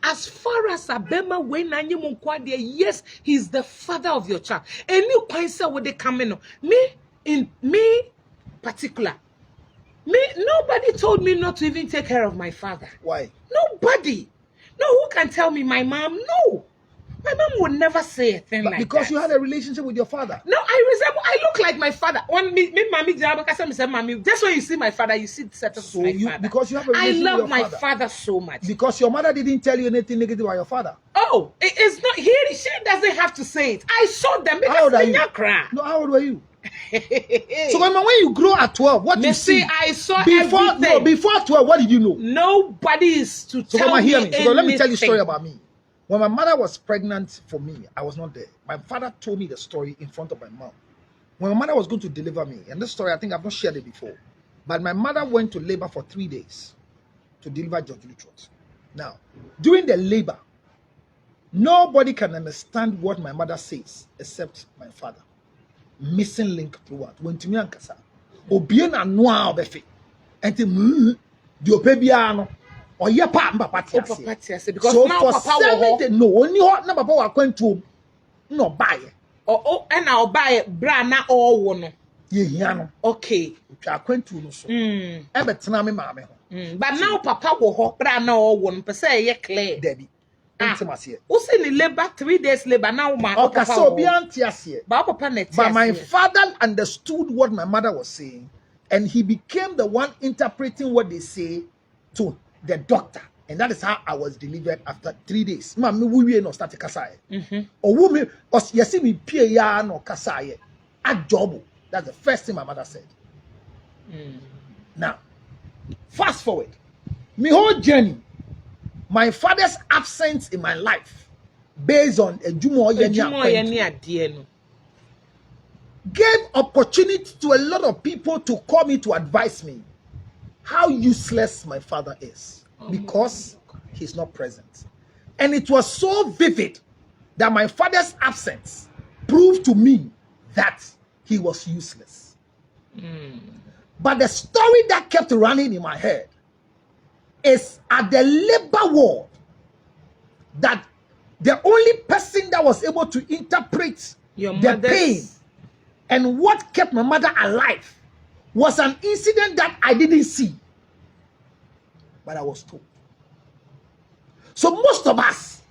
As far as Abema when Nanyumunkwa, yes, he's the father of your child. And you can say what they come in. Me particular. Nobody told me not to even take care of my father. Why? Nobody. No, who can tell me my mom? No. My mom would never say a thing like that. Because you had a relationship with your father. No, I look like my father. When me mommy said, mommy, that's when you see my father, you see the setup of my father. Because you have a relationship I love with my your father so much. Because your mother didn't tell you anything negative about your father. Oh, it's not here. She doesn't have to say it. I saw them How old are you? Cry. No, how old were you? So when you grow at 12, what you see? I saw before everything. No, before 12, what did you know? Nobody is to So tell me hear me. So let me tell you a story anything. about me. When my mother was pregnant for me, I was not there. My father told me the story in front of my mom. When my mother was going to deliver me, and this story I think I've not shared it before, but my mother went to labor for 3 days to deliver George Lutrot. Now, during the labor, nobody can understand what my mother says except my father. Missing link throughout. When to me and Kasa, Obiena noa obefe, and the Opebia or your papa Because so now for Papa 70, no, only hot number Papa went to no buy it. and I'll buy it, brana or one. Ye, Okay. I went to no so. Ebetanami mamma. But now Papa will hop brana or one per se, ye clear. Debbie. Intimacy. Who's in labor 3 days labor now, my Okay, so beyond tears Papa Panet. But my father understood what my mother was saying, and he became the one interpreting what they say to the doctor. And that is how I was delivered after 3 days. Mami, we no start kasai. Or woman, or you see me pia no kasai. A job. That's the first thing my mother said. Now, fast forward. My whole journey, my father's absence in my life, based on a Jumo gave opportunity to a lot of people to call me to advise me how useless my father is because he's not present. And it was so vivid that my father's absence proved to me that he was useless. But the story that kept running in my head is at the labor ward that the only person that was able to interpret the pain and what kept my mother alive was an incident that I didn't see, but I was told. So most of us,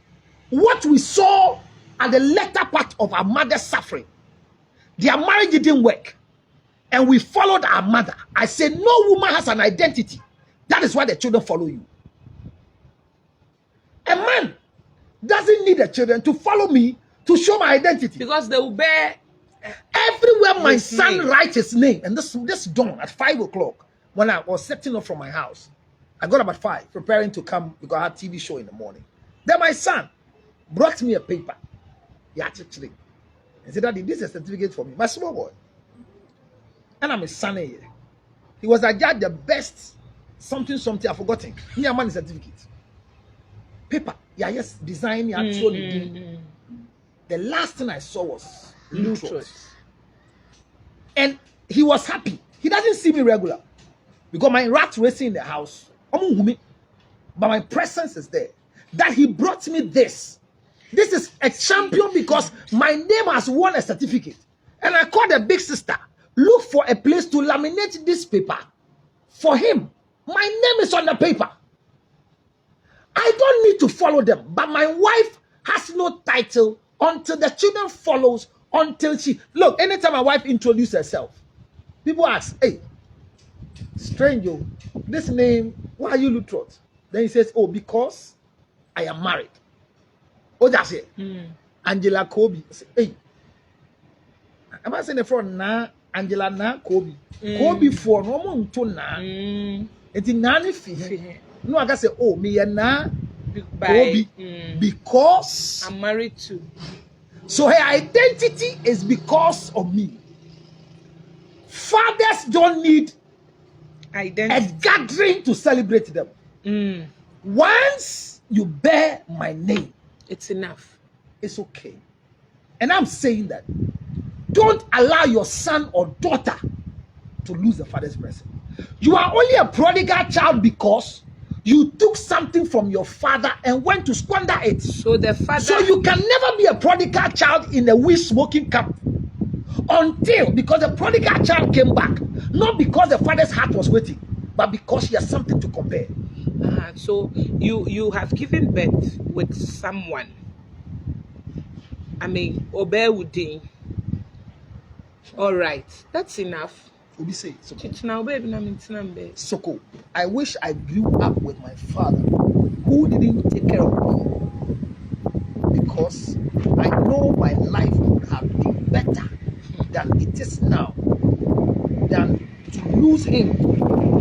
what we saw at the latter part of our mother's suffering, their marriage didn't work, and we followed our mother. I said, no woman has an identity. That is why the children follow you. A man doesn't need the children to follow me to show my identity. Because they will bear everywhere my his son name. writes his name. And this dawn at 5 o'clock, when I was setting up from my house, I got up at 5, preparing to come because I had TV show in the morning. Then my son brought me a paper. He actually said, Daddy, this is a certificate for me. My small boy. And I'm a son here. He was a judge, the best something, I've forgotten. He had money certificate. Paper. Yeah, yes, design, actually. The last thing I saw was Lutros. And he was happy. He doesn't see me regular. Because my rat racing in the house. But my presence is there. That he brought me this. This is a champion because my name has won a certificate. And I called a big sister. Look for a place to laminate this paper for him. My name is on the paper. I don't need to follow them. But my wife has no title until the children follows, until she... Look, anytime my wife introduces herself, people ask, hey, stranger, this name, why are you Lutros? Then he says, oh, because I am married. Oh, that's it. Angela Kobe. I say, hey, am I saying the front na Angela na Kobe? Kobe for no more to na. It's in nani fi. No, I can say, oh, me and na Kobe because I'm married too. So her identity is because of me. Fathers don't need Identity. a gathering to celebrate them. Once you bear my name, It's enough. it's okay. And I'm saying that don't allow your son or daughter to lose the father's blessing. You are only a prodigal child because you took something from your father and went to squander it. So the father. So you can never be a prodigal child in a weed smoking camp until, because the prodigal child came back, not because the father's heart was waiting, but because he has something to compare. So you have given birth with someone. I mean, Obey Woodin. All right, that's enough. Obi say, It's now, baby. Soko, I wish I grew up with my father who didn't take care of me, because I know my life would have been better than it is now, than to lose him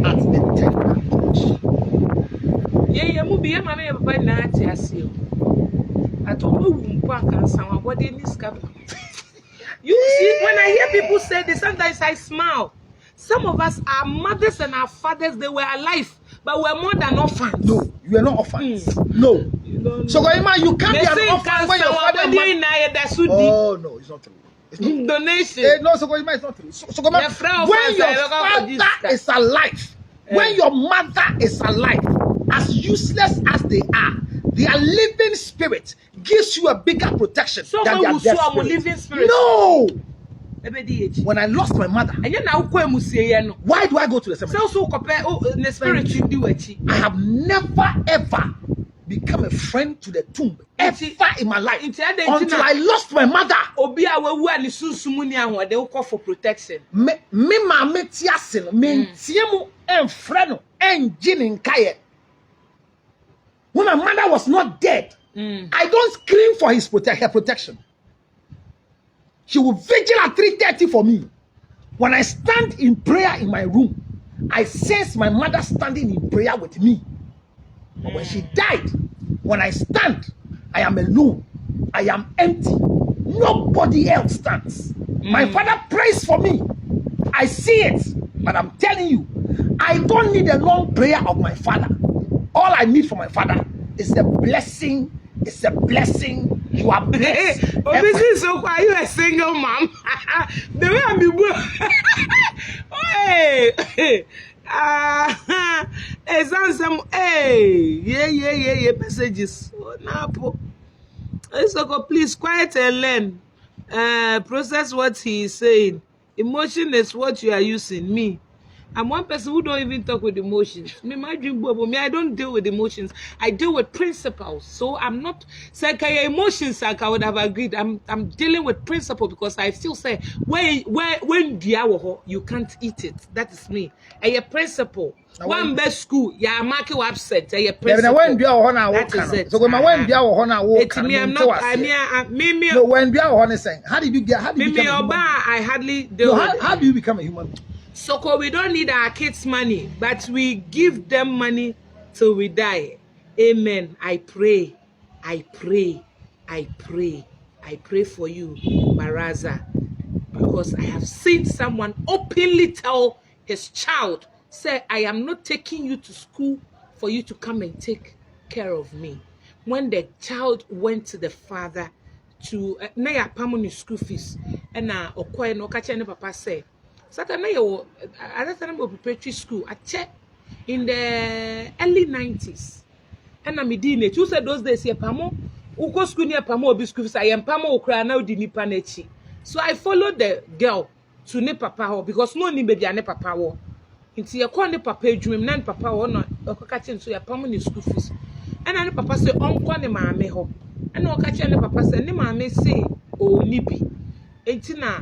at the tender age. Yeah, movie, yeah, mamma, but not yes, you. I told you, what they discover. You see, when I hear people say this, sometimes I smile. Some of us, our mothers and our fathers, they were alive, but we're more than orphans. No, you are not orphans. No. So, Goima, you can't be an orphan when your father and mother... Oh, no, it's not true. It's not true. Donation. No, so Goima, it's not true. So Goima, when your father is alive, when your mother is alive, as useless as they are living spirit gives you a bigger protection so than their dead spirit. Living spirit. No! When I lost my mother, why do I go to the cemetery? I have never ever become a friend to the tomb ever in my life until I lost my mother. They will call for protection. When my mother was not dead, I don't scream for her protection. She will vigil at 3:30 for me. When I stand in prayer in my room, I sense my mother standing in prayer with me. But when she died, when I stand, I am alone. I am empty. Nobody else stands. My father prays for me. I see it. But I'm telling you, I don't need a long prayer of my father. All I need from my father is a blessing. It's a blessing. You are blessed. So why you a single mom? The way I'm yeah, messages. So please quiet and learn. Process what he is saying. Emotion is what you are using. Me, I'm one person who don't even talk with emotions. Me, my dream, me, I don't deal with emotions. I deal with principles. So I'm not saying emotions. Like I would have agreed. I'm dealing with principle because I still say when you can't eat it. That is me. A principle. One best school. Yeah, mark you upset. A principle. That is it. So when I went I'm not. I mean, no, when we are saying, how did you get? How did you become a human? I hardly deal. No, how do you become a human? So we don't need our kids' money, but we give them money till we die. Amen. I pray for you, Baraza, because I have seen someone openly tell his child, say, I am not taking you to school for you to come and take care of me. When the child went to the father to na ya pamoni school fees, and na okoye no kache ne papa say, Satan na at that time of preparatory school, I checked in the early 90s. And I'm in it. You said those days, ye pamo, uko school near pamo obi school fees. I am pamo ukra now di nipa nechi. So I followed the girl to ne papa ho because no ni baby ne papa ho. Inti ye call ne papa dream nan papa ho no okache so ya pamo ni school fees. And ne papa say onko ne maame ho. And okache ne papa say ne maame say o ni bi. Enti na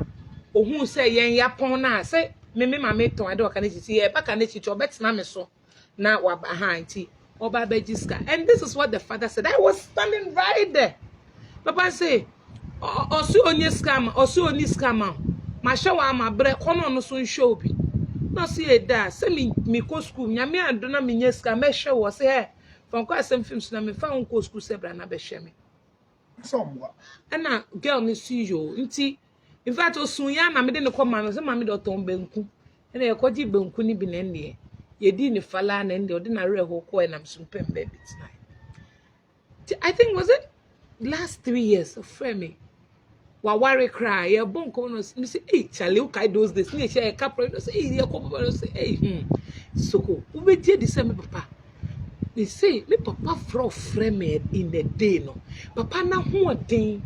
ohun say yen ya pon na say me maame ton ade oka ne chi ye baka ne chi obetina me so na wa ba ha nti oba bejiska. And this is what the father said. I was standing right there. Papa say osu onye scam ma show am abre kono no so show bi no see e da say me ko school nyame ado na me nye scam me show wo say hey from kwa sem films na me fa ko school say bra na be hwe me somewhat and na girl ni see you nti in fact osun ya na me de ne ko ma me say ma me do ton banku na ye ko ji banku ni bi na ne ye di ni fala na ndi odi na re ho ko e na msumpem baby tonight. I think was it last 3 years of frame wa worry cry ye bon ko no say hey chale o kai those days me share couple no say hey ye ko papa no say hey soko we be die the same papa they say me papa frame in the day no papa na ho den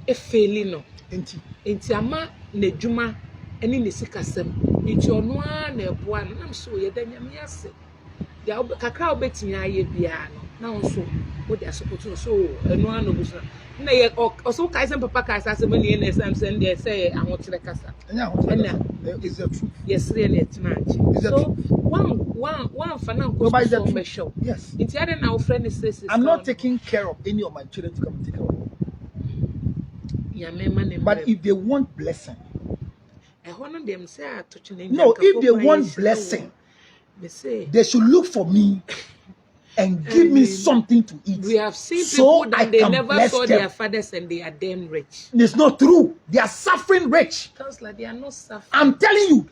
e feli no enti ama na djuma eni ne sikasem enti ono a na eboa no nam so ye da nyame ase dia kakra obetimi aye bia no na nso wo dia support so eno ano busa na ye also kai sem papa kai sa sem ne na sam sem dey say ahotere kasa enya is the truth. Yes really it's not so one fanan ko so me show yes enti ade na wo friend says I'm not taking care of any of my children to come and take care of them. But if they want blessing, no, if they want blessing, they should look for me and give me something to eat. We have seen people that they never saw their fathers and they are damn rich. It's not true. They are suffering rich. Counselor, they are not suffering. I'm telling you,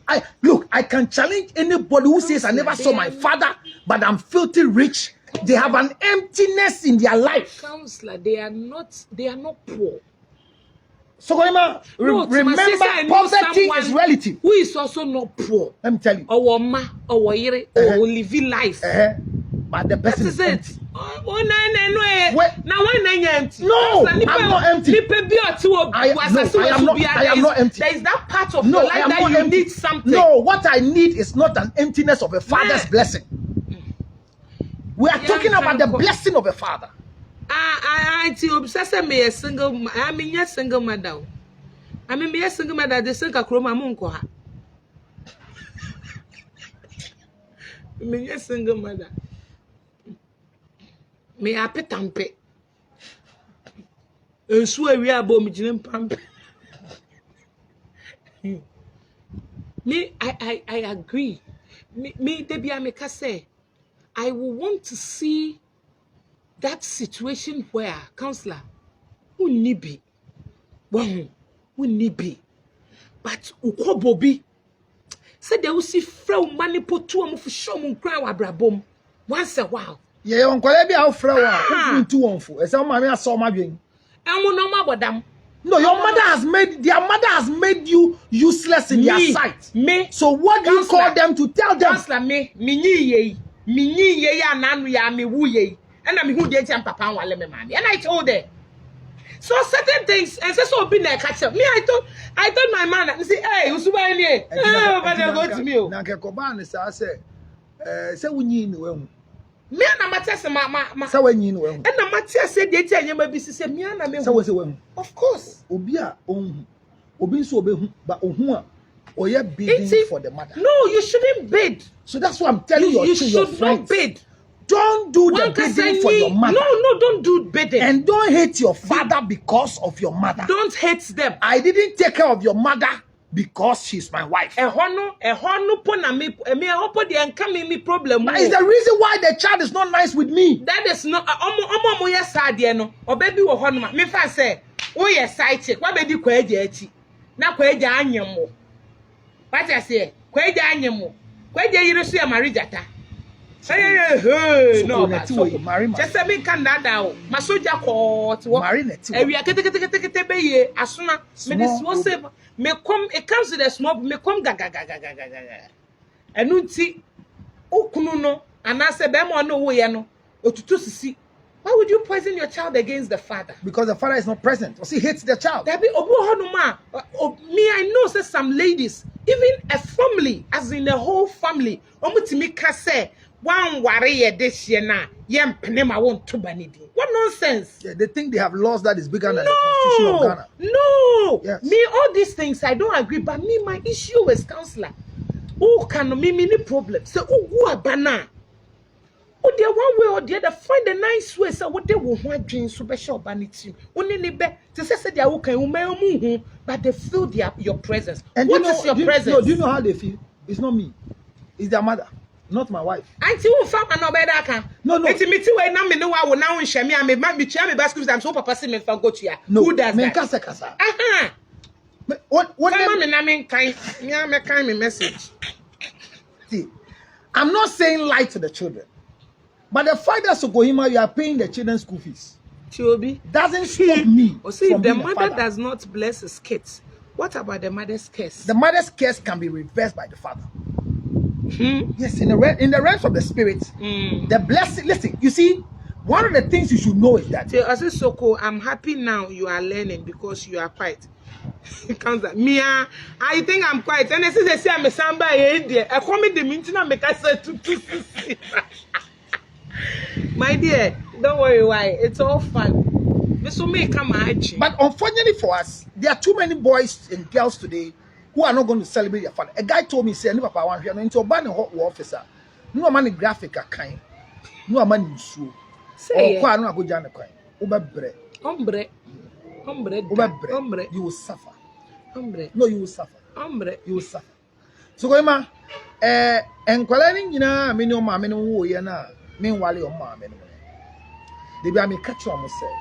I can challenge anybody who says I never saw my father, but I'm filthy rich. They have an emptiness in their life. Counselor, they are not poor. So remember, poverty is relative. Who is also not poor. Let me tell you. Or yere, or living life. But the person is empty. Now when empty. No, I'm not empty. I am not empty. There is that part of your life that you need something. No, what I need is not an emptiness of a father's blessing. We are talking about the blessing of a father. Me a single mother. I mean, me a single mother. The single croma munko. Me a single mother. Me a petampe. And so we are bomb pump. Me, I agree. Me, Debbie, I say, I will want to see that situation where counselor who nibi but ukobobi said they will see frail money put to am for show mun cry wa brabom once a while yeah on kwale bi a frail wa into one for say mama aso ma dwen amo no ma bodam no your their mother has made you useless in their sight so what do you call them to tell them counselor me nyi ye ya nanu ya me wu ye and I'm who did papa and wale me mommy. And I told her, So certain things, and so be na catch up. Me, I told my man, I say, hey, Usuba ni, but they go to me. Na ke koba ne say say wunyi ni we hu. Me na Matthias ma. Say wunyi ni we hu. And na Matthias say dey tell nyama bi say me na me. Say we say we hu. Of course. Obi a onhu. Obi nso obe hu, but ohu a oye bidding for the mother. No, you shouldn't bid. So that's what I'm telling you should not bid. Don't do the bidding for your mother. No, don't do bidding. And don't hate your father because of your mother. Don't hate them. I didn't take care of your mother because she's my wife. But it's the reason why the child is not nice with me. That is not or baby wo hono me fa say wo ye side chick wa be di kwaja achi na kwaja anyemo what I say kwaja anyemo kwaja yire so ya marijata hey no just say me can that down masoja court wo area kete be ye asuna me this was say me come it comes to the small me come gaga enu nti okunu no anase be mo no wo ye no otutu sisi. Why would you poison your child against the father? Because the father is not present or he hates the child. Me, I know say some ladies, even a family, as in the whole family, say, one worry this year now, won't to banidi. What nonsense? Yeah, they think they have laws that is bigger than the Constitution of Ghana. No, yes. Me, all these things I don't agree, but me, my issue is counselor. Who can me many problems? So who are banana? Oh, they one way or the other find a nice way. So what they will want dreams super short vanity. Only be to say they are okay, but they feel your presence. And what is your presence? No, do you know how they feel? It's not me. It's their mother, not my wife. Auntie who found no better. No. It's me too. Now me know I will now share me. I may be chair me baskets. I'm so papa see me for go to ya. No, who does that? Kasa. What I mean kind. Yeah, me kind me message. See, I'm not saying lie to the children. But the fact that Sokohima, you are paying the children's school fees doesn't stop me. See, if the mother does not bless his kids, what about the mother's curse? The mother's curse can be reversed by the father. Yes, in the realms of the spirit, the blessing. Listen, you see, one of the things you should know is that. Soko, I'm happy now you are learning because you are quiet. It comes at me. I think I'm quiet. And they say I'm a samba idea. I come in the meeting and make us to. My dear, don't worry why. It's all fun. But unfortunately for us, there are too many boys and girls today who are not going to celebrate their father. A guy told me, say, Papa, one here, into a ban hot officer. No money graphic a kind. No money so. Or quite no go down the coin. Hombre. You will suffer. Hombre. No, you will suffer. Hombre. You will suffer. So, Goima, and calling, you know, I mean, your mamma, no, you know. Meanwhile, your mom anyway. They be a me catch you almost say.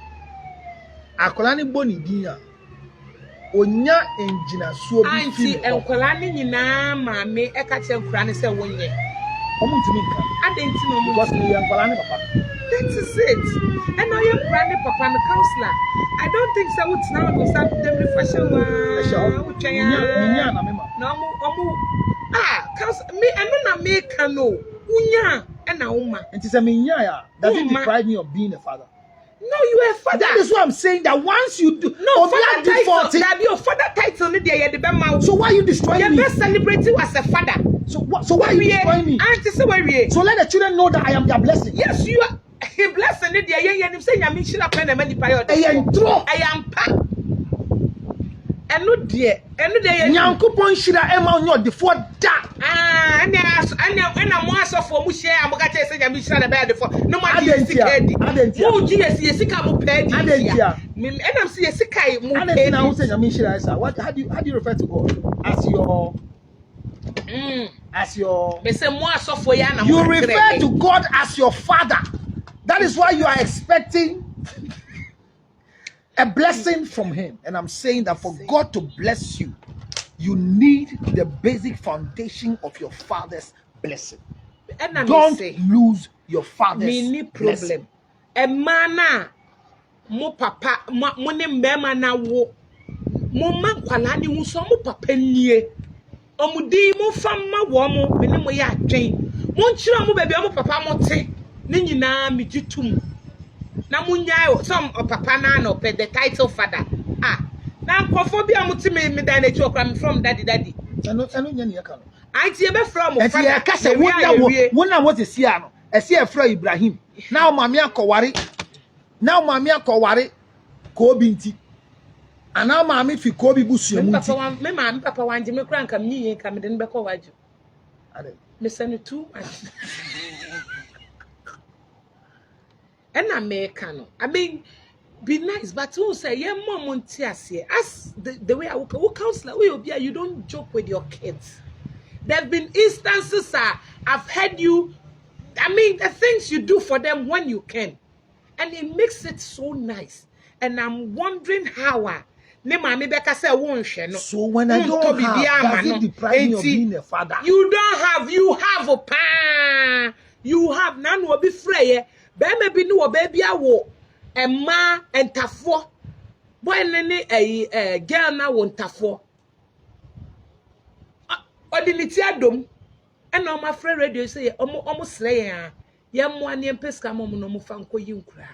Akolani boni dinya. Onya engineer so be auntie enkolani nyina maame e catch enkolani say wonye. Omuntimi nka. Adenti no mu. Because me enkolani papa. That is it. And now your granny papa and counselor. I don't think so would now go start them refreshing. Me and no me can no. Unya. And it's a minya doesn't deprive me of being a father. No, you are a father. That is what I'm saying. That once you do, no, father title. That your father title. So why are you destroying me? You're best celebrating as a father. So why are you destroying me? So let the children know that I am their blessing. Yes, you are a blessing. You say I'm in a pen and many prior. I am pa. And no dear, and no dear. Yankupon shira Emma on your before that. And I'm more so for Musha. I'm going to say I'm Mishra bad for no matter. Oh, yes, come paid. And I'm see a sick guy. What how do you refer to God? As your you refer to God as your father. That is why you are expecting a blessing from him. And I'm saying that for God to bless you, you need the basic foundation of your father's blessing. Don't lose your father's blessing. A man, mo papa, mo ne mbema na wo, mo man kwala ni wo so mo papa nie. Omudi mo famma wo mo, me ne mo ya adwen. Mo nchira mo baabi mo papa mo te. Ne nyina me gitum. na munya some papa na no pe the title father na nkophobia muti me dan na chi okra from daddy eno nya ne yaka no anti e be from father eti e ka se wona what is here no e se e fra Ibrahim na o mame akoware ko obi nti ana mame fi ko obi busua mu nti me papa wanje me kura nka mnyiye nka me de be ko waju ade me send too much and American no I mean be nice but who say yeah mom ntiase as the way I who counselor you don't joke with your kids. There have been instances I've heard you, I mean the things you do for them when you can, and it makes it so nice. And I'm wondering how ne mama beka say won hwe no. So when I don't have, does it deprive me of being a father? You have a pa. You have none will be free. Be maybe no baby awo emma entafo. Boy nene a girl na won tafo. Odiniti adom. And on my friend radio say almost slay ya mo ani empeska mo no mo fa nkoyi nkura.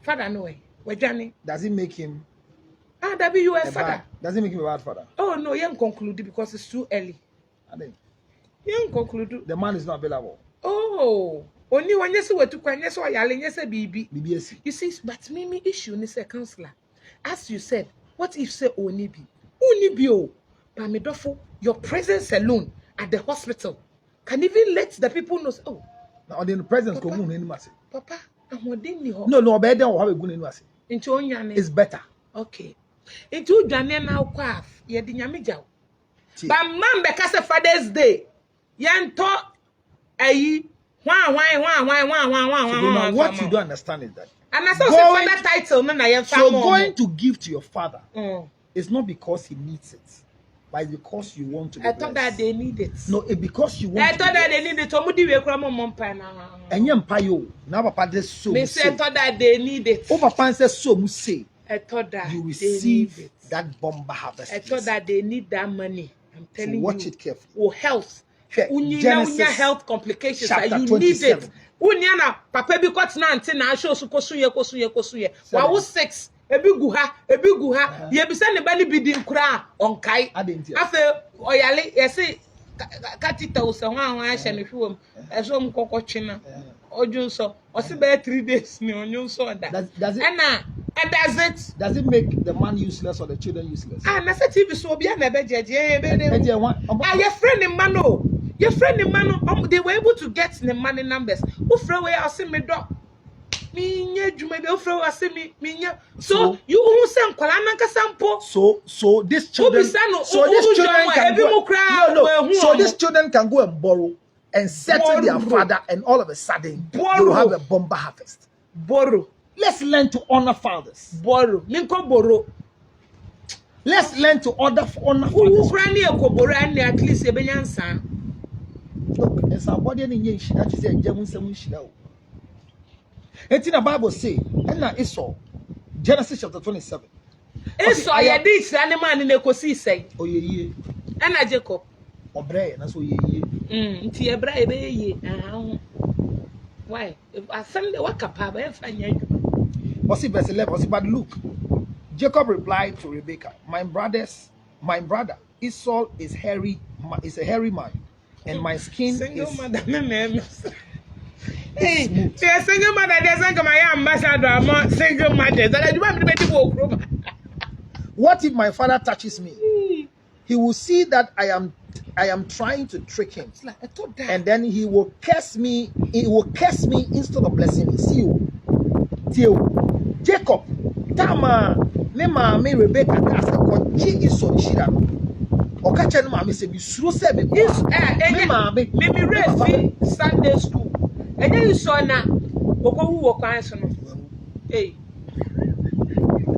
Father no way. Wejani. Does it make him you a father? Does it make him a bad father? Oh no, you conclude because it's too early. I mean, You conclude. the man is not available. Oh, only when you say what to quanya so yale say bibi. BBS. You see, but me issue ni say counselor. As you said, what if say only be by me dofo your presence alone at the hospital can even let the people know oh Now the presence go moon any massive. Papa, I'm ordaining her. No, better than have a good in massive. Into onyane. It's better. Okay. Into dwane na kwaf ye di nyame jaw. But man beka say Father's Day. Yanto ayi what you don't understand is that and I saw father title no na ye fa so going to give to your father it's not because he needs it, but it's because you want to be I thought that they need it. No, it's because you want I thought that they need it. Omudi we kura mom pa na. Enye mpa yo. Na papa dey so. Me say I thought that they need it. O papa say so mu say. I thought that you receive that bomber harvest. I thought that they need that money. I'm telling you. Watch it carefully. Oh, health. Genesis health complications. chapter You 27. need it. Unyana papa bi kwat na ante na show so kosuye. Wa wo 6 ebi gu ha ye bi se ne ba ne bi di nkura onkai afa oyale ye se katita wo se ho ahon a hye ne hwom eso m kokotwe ojunso o se be 3 days ni onyunso oda Does it does it make the man useless or the children useless? na se TV so obi na be jeje your friend man they were able to get the money numbers who friend we ase me do me nye djuma be who friend we ase me nye so you who say nkwala nanka sampo so this children can go and borrow and settle their father, and all of a sudden they will have a bomber harvest. Borrow. Let's learn to honor fathers. Borrow. Minko borrow. Let's learn to honor fathers. At least you be look, and somebody in your that is a German seven. It's the Bible say, and Esau, Genesis chapter 27. Esau, I did say, man in the Kosi say, oh, ye, and Jacob. Obre, and so ye, Tia Brabe, why? If I send the work up, I find what's it, verse 11? But look, Jacob replied to Rebekah, my brother Esau is a hairy man, and my skin single is mother. Hey, single mother doesn't my ambassador. I'm not single mother. That I do want to make it. What if my father touches me? He will see that I am trying to trick him, and then he will curse me. He will curse me instead of blessing me. See you, Jacob. Tama, me mama Rebecca kasa ko chi iso shira. Okache no mama se bi suro se be. Me mama me raise Sunday school. Enye iso na okowu wo kwan so no. Hey.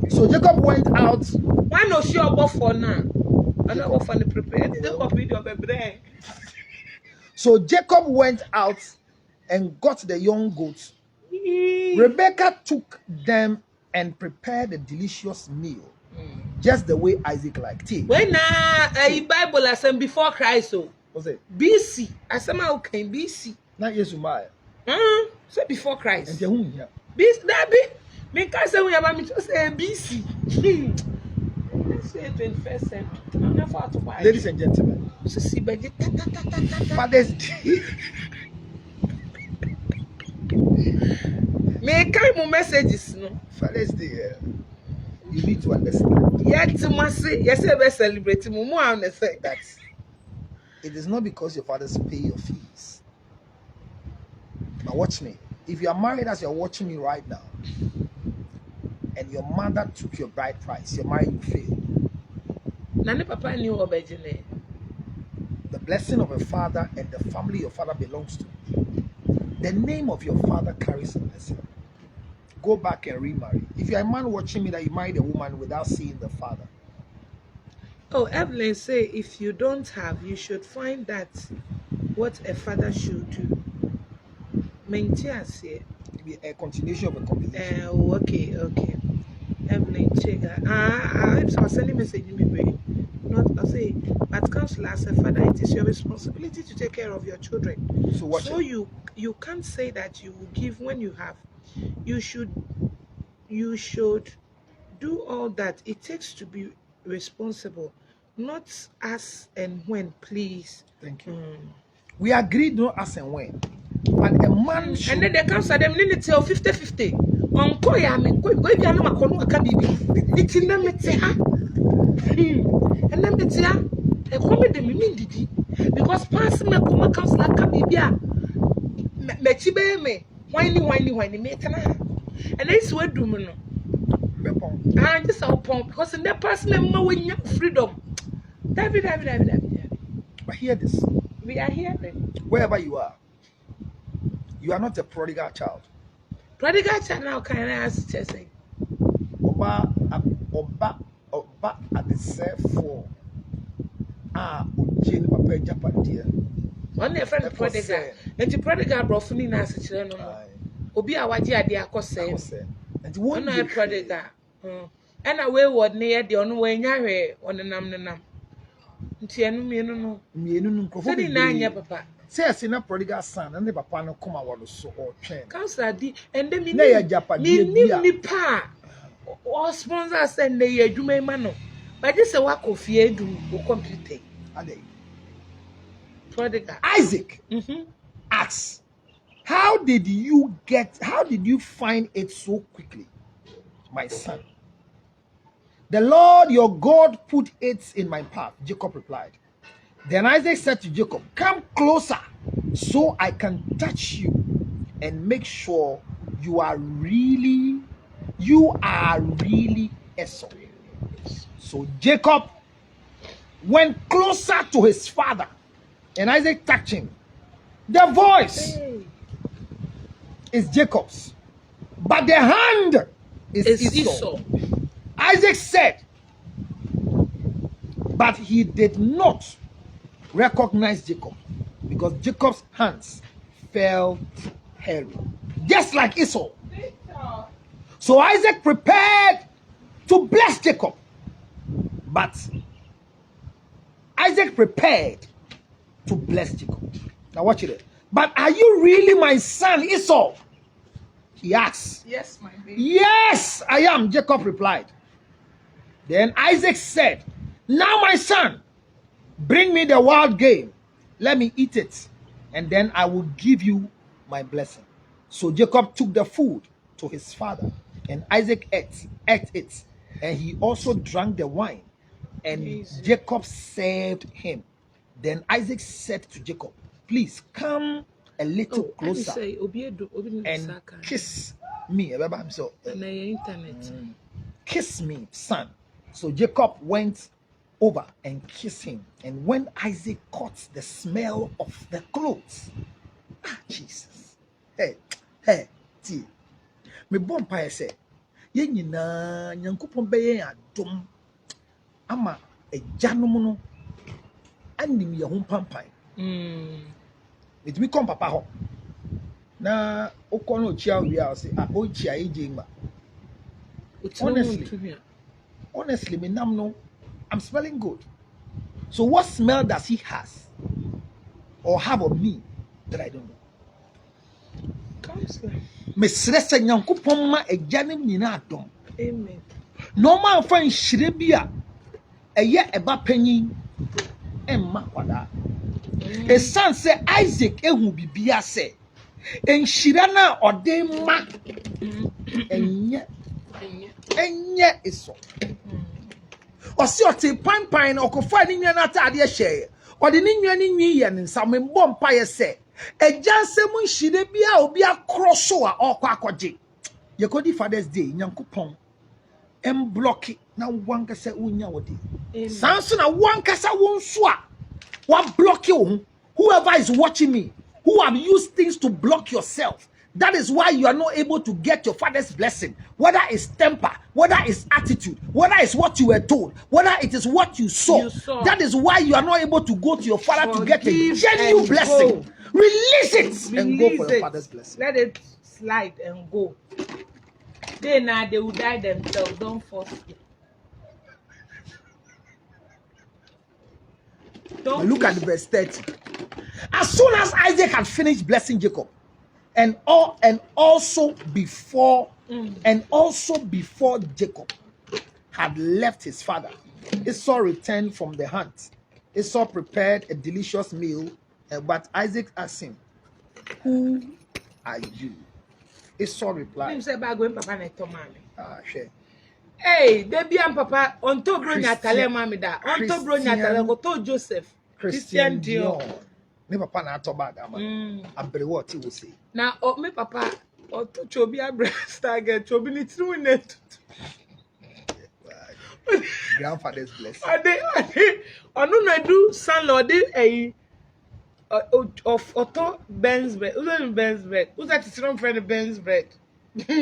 So Jacob went out. Why no she obo for now? I know what funny prepare. So Jacob went out and got the young goats. Rebecca took them and prepared a delicious meal, just the way Isaac liked it. When a Bible as before Christ, so what's it? BC, as somehow came BC. Not Yesumaya. So before Christ. And Bis Debbie, me can't say we have me just say BC. Let's say 21st century. I'm not far to buy. Ladies and gentlemen, So see, but Father's Day. me kind of messages, no. Father's Day, you need to understand Yet, must say, yes, I celebrate Mumu on the say that it is not because your fathers pay your fees. Now watch me. If you are married as you're watching me right now, and your mother took your bride price, your marriage will fail. Nani Papa knew Obejine. The blessing of a father and the family your father belongs to. The name of your father carries a blessing. Go back and remarry. If you're a man watching me that you married a woman without seeing the father, Oh, Evelyn say if you don't have, you should find that what a father should do. Maintain here. be a continuation of a conversation. Okay. Evelyn check. I was sending message in me. Not I say, but counselor as a father, it is your responsibility to take care of your children. So watch So it. you can't say that you will give when you have. You should do all that it takes to be responsible, not as and when, please. Thank you. We agreed no as and when. But a man should. And then they counselor them need till 50-50. Unko ya me go if you no makono aka bibi. It in them te ha. And then me te ha. E come de me didi. Because pass me come counselor aka bibi a. Me chi be me. Whiny me kana. And this we do me no. I just our pump because in that pass me ma we freedom. David. But hear this. We are here then. Wherever you are not a prodigal child. Prodigal child now can I ask Chelsea? Oba at the self for Ujin Papa Japadia. One their friend prodigal. And the prodigal brought for me now as a no. Obi a waji ade akose. And One I prodigal. And a wayward near the on way nyare on the nam. Nti enu me no. So di na anya papa. Say a sinner prodigal son and the papa no come out so or train. Council di and then me nipa or sponsor send the adwuma ma no. But this a work of fear do computer. Prodigal. Isaac asks, how did you find it so quickly, my son? The Lord your God put it in my path, Jacob replied. Then Isaac said to Jacob, come closer so I can touch you and make sure you are really Esau. So Jacob went closer to his father and Isaac touched him. The voice is Jacob's, but the hand is Esau. Isaac said, but he did not recognize Jacob because Jacob's hands felt hairy, just like Esau. So Isaac prepared to bless Jacob, but Now watch it. But are you really my son Esau? He asked. Yes, my baby. Yes, I am, Jacob replied. Then Isaac said, now my son, bring me the wild game. Let me eat it, and then I will give you my blessing. So Jacob took the food to his father, and Isaac ate it, and he also drank the wine, and Jacob served him. Then Isaac said to Jacob, please come a little closer and kiss me. Kiss me, son. So Jacob went over and kissed him. And when Isaac caught the smell of the clothes, Jesus. Hey, see. Me bonfire say, ye nyina nyankopon beye adom ama ejanom no anim ye ho pampan. It me come papa ho. Na okono chia wi a say o chia eje ngba. Honestly, me nam no, I'm smelling good. So what smell does he has or have of me that I don't know? Counselor. mesrɛ sɛ nyankopɔn ma agya no nyina adom Amen. na ɔma amfa nhyire bi a ɛyɛ ɛba panyin ɛmma kwadaa ɛsiane sɛ Isaac ehu bibia sɛ nhyira no a ɔde ma ɛnyɛ eso ɔsi ɔte panpan na ɔkɔfa ne nua n'ataadeɛ hyɛ ɔde ne nua ne nwi yɛ ne nsa mbɔ mpa yɛ sɛ agya nsɛm nhyire bi a obi akorɔ so a ɔkɔ akɔgye yɛkɔdi Father's Day nyankopɔn ɛmblɔke na wankasa wonya wɔde saa nso na wankasa wɔn nso a wablɔke wo ho whoever is watching me who have used things to block yourself. That is why you are not able to get your Father's blessing. Whether it's temper, whether it's attitude, whether it's what you were told, whether it is what you saw. That is why you are not able to go to your Father to get a genuine blessing. Go. Release it and go for your Father's blessing. Let it slide and go. They will die themselves. Don't force it. Look at verse 30. As soon as Isaac had finished blessing Jacob, and also before Jacob had left his father, Esau returned from the hunt. Esau prepared a delicious meal, but Isaac asked him, "Who are you?" Esau replied, "Hey, Debian Papa, on to Bronya Tale Mamida, on to Bronya Tale, to Joseph, Christian Dior." Me papa na to bag ama abere what he will say na me papa o to chobi abreast target chobi ni tru net grandfather's blessing ade onu na do salad of auto Ben's bread who's that is from friend Ben's bread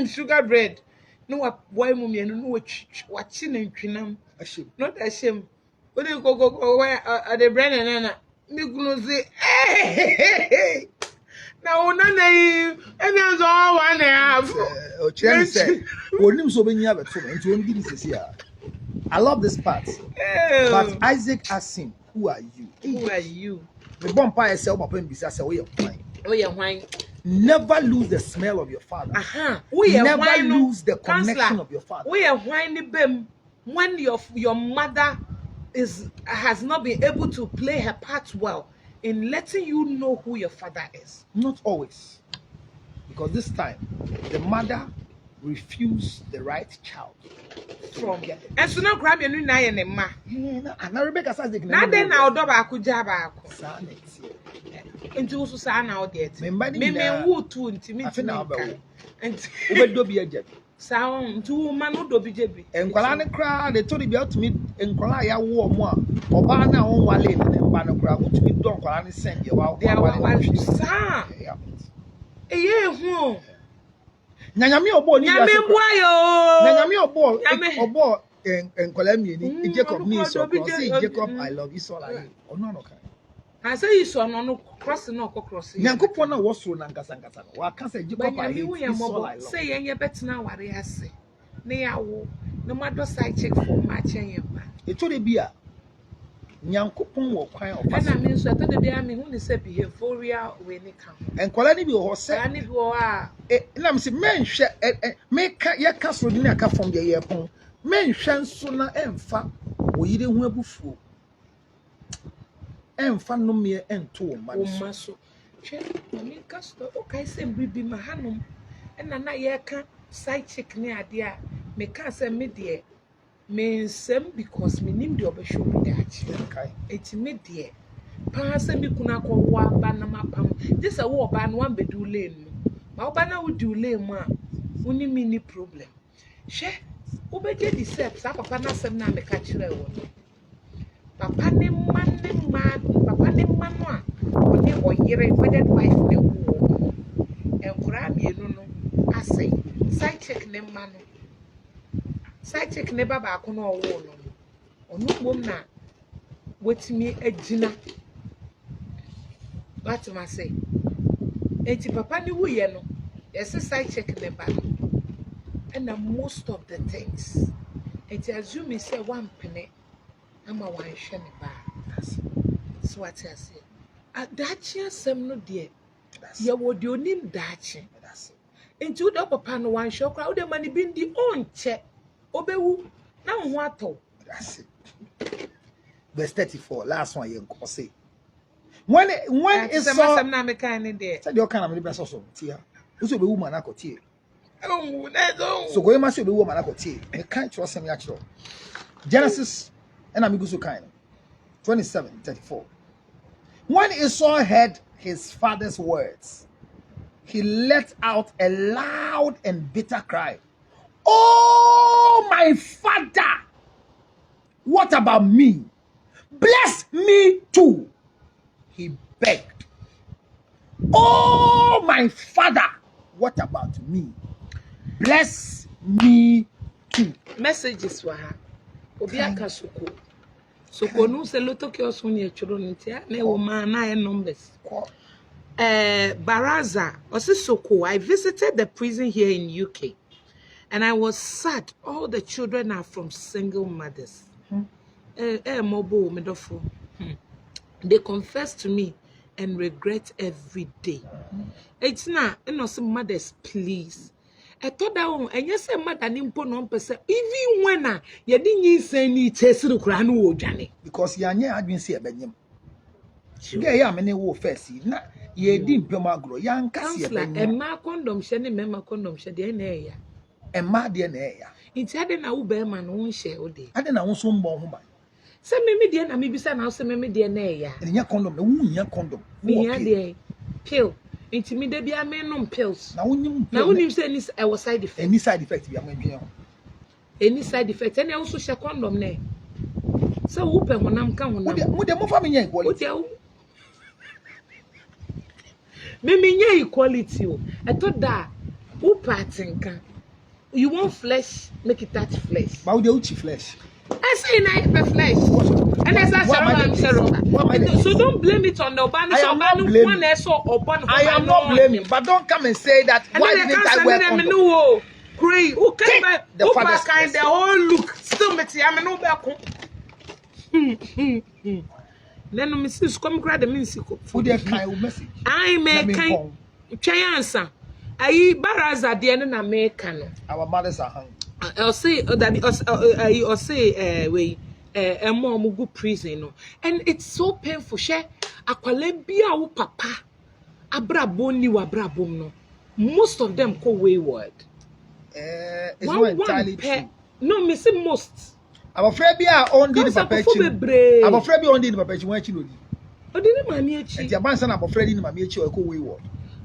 sugar bread no wa boy mum ye no wa chi na ntwinam not ashame we dey go where the bread and me gunu say hey na una na yi ebian so one and a half o chen say onim so be nya beto nti on di this here. I love this part. But Isaac asked him, "Who are you?" Who are you? The bompa yourself papa mbisa say we are wine. We are wine. Never lose the smell of your father. We are never wine, lose the connection of your father. We are wine bem when your mother has not been able to play her part well in letting you know who your father is. Not always. Because this time the mother refused the right child from and so now grab your new na and ma. And Rebecca says na then na odo ba ko ja ba ko. Nti wo so sa na ode eti. Me wo tu ntimi ntimi. Nti obedo bi agye. Sound to man do bi jebi. Enkwala ne kra de to be out to me enkwala ya wo omo a oba na won wale ne mba no kra utumi do enkwala ne send ye wa wale sa eye hu nyanyame obo ni nyame boayo nyanyame obo enkwala mieni Jacob ni so say Jacob I love you so like ono no kan I say you so no cross no cross nyankopon na wo so na nkasa no wa ka say Jacob I love you so like say yenye betina ware ase ne yawo no mado side check for ma chen yemba eto de bia nyankopon wo kwan ofa na me so eto de bia me hu ne say behavioral we ne kan enkwala ni bi ho say ani bi wo a na me say menhwe me ka ye ka so ni aka fom de ye pon menhwe nso na emfa wo yire hu abufuo emfa no me ento wo ma so hwe na me ka so o kai say bibi ma hanom na ye ka side check ne ade a me ka say me de me nsem because me nim de obehwe bi da achi kai eti me de pa say me kuna ko wa ba na mapam this a wo ba no wan be do lane no ma wo ba na wo do lane mu a woni me ni problem hwe wo be get the set sa papa na sem na me ka kire wo papa ne man no a oni oyire wedded wife ne wo enkura mienu no asay side check ne man no side check ne baba ko no wo no onu mom na wetimi agina what ma say enti papa ne wo ye no yes side check ne ba and most of the things it assume say one penny ama wan hwe ne ba so what I say adachi asem no de Ya wo de onim daache. That's it. Nti wo de papa no wan hwe kra wo de mani bi ndi onche. Obewu na wo ho atɔ. That's it. Verse 34, last one you go say. When it's so some na me kan ne de. said your kind of the so tia. Uso be woman akotie. Oh, na do. So go ma say be woman akotie. Me kan trust him actually. Genesis and I'm so kind. 27:34. When Esau heard his father's words, he let out a loud and bitter cry. Oh, my father! What about me? Bless me too. He begged. Oh, my father! What about me? Bless me too. Messages wa ha. Obi aka soko no se loto ke oso ne atworo ntia na e wo ma na e numbers. Baraza Osisoko, I visited the prison here in UK and I was sad. All the children are from single mothers. They confess to me and regret every day. It's not innocent mothers, please. I thought that and yes, a mother nimpo no person, even when you didn't say ni chesuru kranu ojane. Because yanya adwin say ebenyem. Ge ya me ne wo first na ye di mpem agro yan kase ebenyem. Emma condom hye ne mema condom hye de na eya. Emma de na eya. Inti ade na wo be ma no nhye ode. Ade na wo so mbɔ ho ban. Se me de na me bisa na se me de na eya. Enya condom na wo nya condom. Me ya de pill. Inti me de bia me nom pills. Na wo nyim na wo nim se ni e was side effect. Any side effect bia ma dwen ho. Any side effect any also hye condom na. Se wo pe honam ka honam. Mo de mo fa me nya equality. Me nya equality o. I thought that who parting can you want flesh, make it touch flesh. But we dey uchi flesh. I say na flesh. And as I said, so don't blame it on the Obano. I am not blaming. I am not blaming, but don't come and say that. Why didn't I wear condom? No, pray. Who came back? The father's kind the whole look. Still, me see, I'm no back. Then Mrs. come grab the music. Who dey kind message? I make kind. Chayansa. I baraza the end na make no. Our mothers are hungry. I'll say that I'll say we mom go prison no. And it's so painful. Share akwale bia wo papa abrabo ni wa brabo no. Most of them go wayward. It's not entirely true. No, me say most. I'm afraid bia on the papa chi. I'm afraid bia on the papa chi wan chi no di. Odini mami echi. Enti abansa na afraid ni mami echi o go wayward.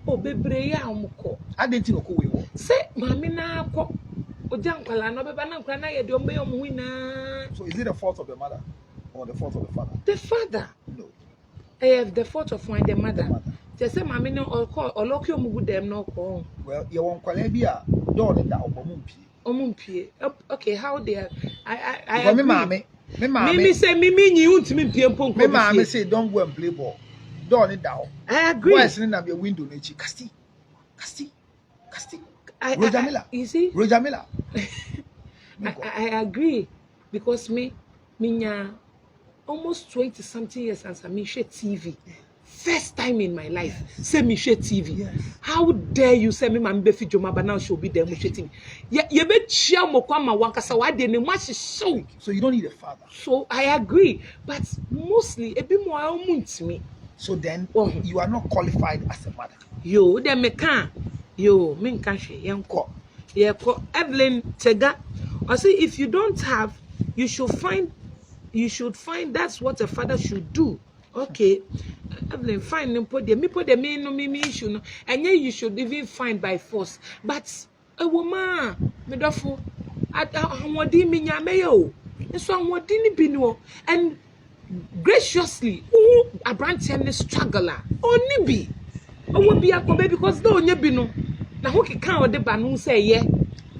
O bebre ya omko. Adenti no go wayward. Say mami na akọ ojankwala no beba na nkwa na ye de ombe omu hina. So is it the fault of the mother or the fault of the father? The father. No. The fault of one the mother. Just say mami no oloki omu gu dem no ko. Well, you won kwala bia do ne da omumpie. Okay, how they are I me mama. Me say me nyi untimi pie mponko. Me mama say don't go and play ball. Do ne da. I agree. Why is na be window na chi Casti. Roger Miller. You see? Roger Miller. I agree because me almost 20 something years since I share TV. First time in my life, say me share TV. Yes. How dare you say me mama be fi joma but now she'll be there share TV. Ye be chia mo kwa ma wankasa wa de ne much show. So you don't need a father. So I agree, but mostly e be mo me. So then you are not qualified as a mother. Yo, dem me can. Yo, me can she yenko. Yeko Evelyn Tega. I say if you don't have, you should find that's what a father should do. Okay. Evelyn find me put me no me issue no. And yeah, you should even find by force. But a woman, me dofo at wodi me nyame yo. So wodi ni bi no. And graciously, a branch and struggler. Oni bi. O bi akobe because do onye bi no. Na ho keka o de ba no say ye.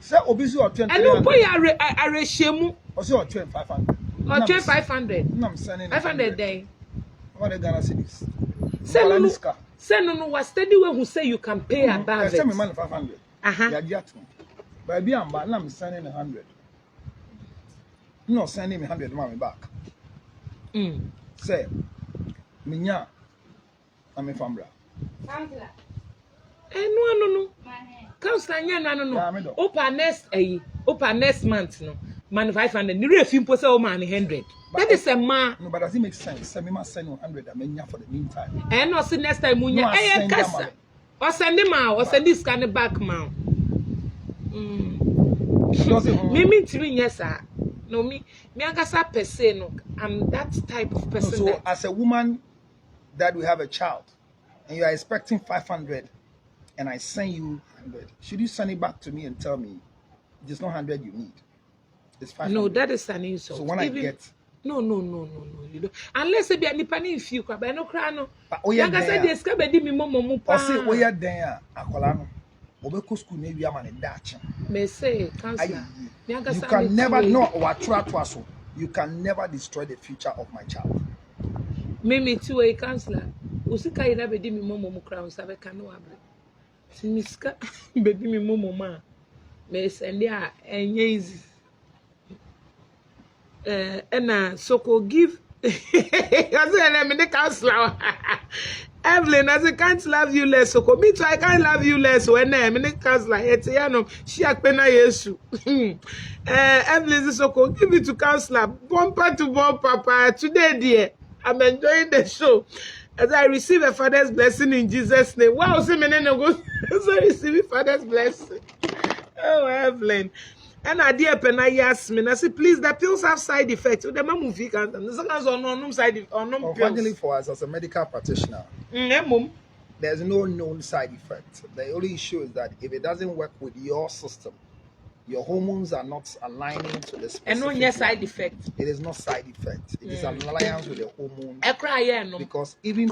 Say obi so 20. And no boy are shemu. O say 500. Or 500. No, I'm sending 500 day. What the Ghana cities? Say no was steady way who say you can pay above it. Send me money 500. Uh-huh. Yeah, baby, I'm sending 100. No, sending me 100 money back. Say, minya, I'm a family. no. Counselor no. Open next month no. Man 500. Ni refi mpo say o man 100. That is a man. No, but does it make sense? Say me must send 100 amenya for the meantime. And no see next time munya. Eh kasa. Or send him out. Or send this kind back man. Me timi yes sir. No me akasa per se no. I'm that type of person. No, so as a woman that we have a child and you are expecting 500 and I send you 100, should you send it back to me and tell me it's not 100 you need? It's 500. No, that is an insult. So when I get no, you don't. Unless it be any penny if you can, no cry no. But like I said, this can be me momo. Or say, oh yeah, there, Akolano. Obeko school maybe I'm an Dutch. May say, Counselor. You can never know what twaso. You can never destroy the future of my child. Me too, a Counselor. Usika ina be di me momo crown sabe kanu abre. Siniska baby me momo ma. Me send ya enye easy. And Soko give. I said, I'm the counselor. Evelyn, I said, can't love you less. Soko, me too, I can't love you less. When I'm in the counselor, it's she a pena yesu. Evelyn says, Soko, give it to counselor. Bumper to bumper, Papa. Today, dear, I'm enjoying the show. As I receive a father's blessing in Jesus' name. Wow, see me go. So receive a father's blessing. Oh, Evelyn. And I dear Pena Yasmin, I said, please, the pills have side effects. The movie can no side effects. Unfortunately for us as a medical practitioner, there's no known side effect. The only issue is that if it doesn't work with your system, your hormones are not aligning to the specific. And no yes side effect. It is not side effect. It is an alliance with the hormone. Because even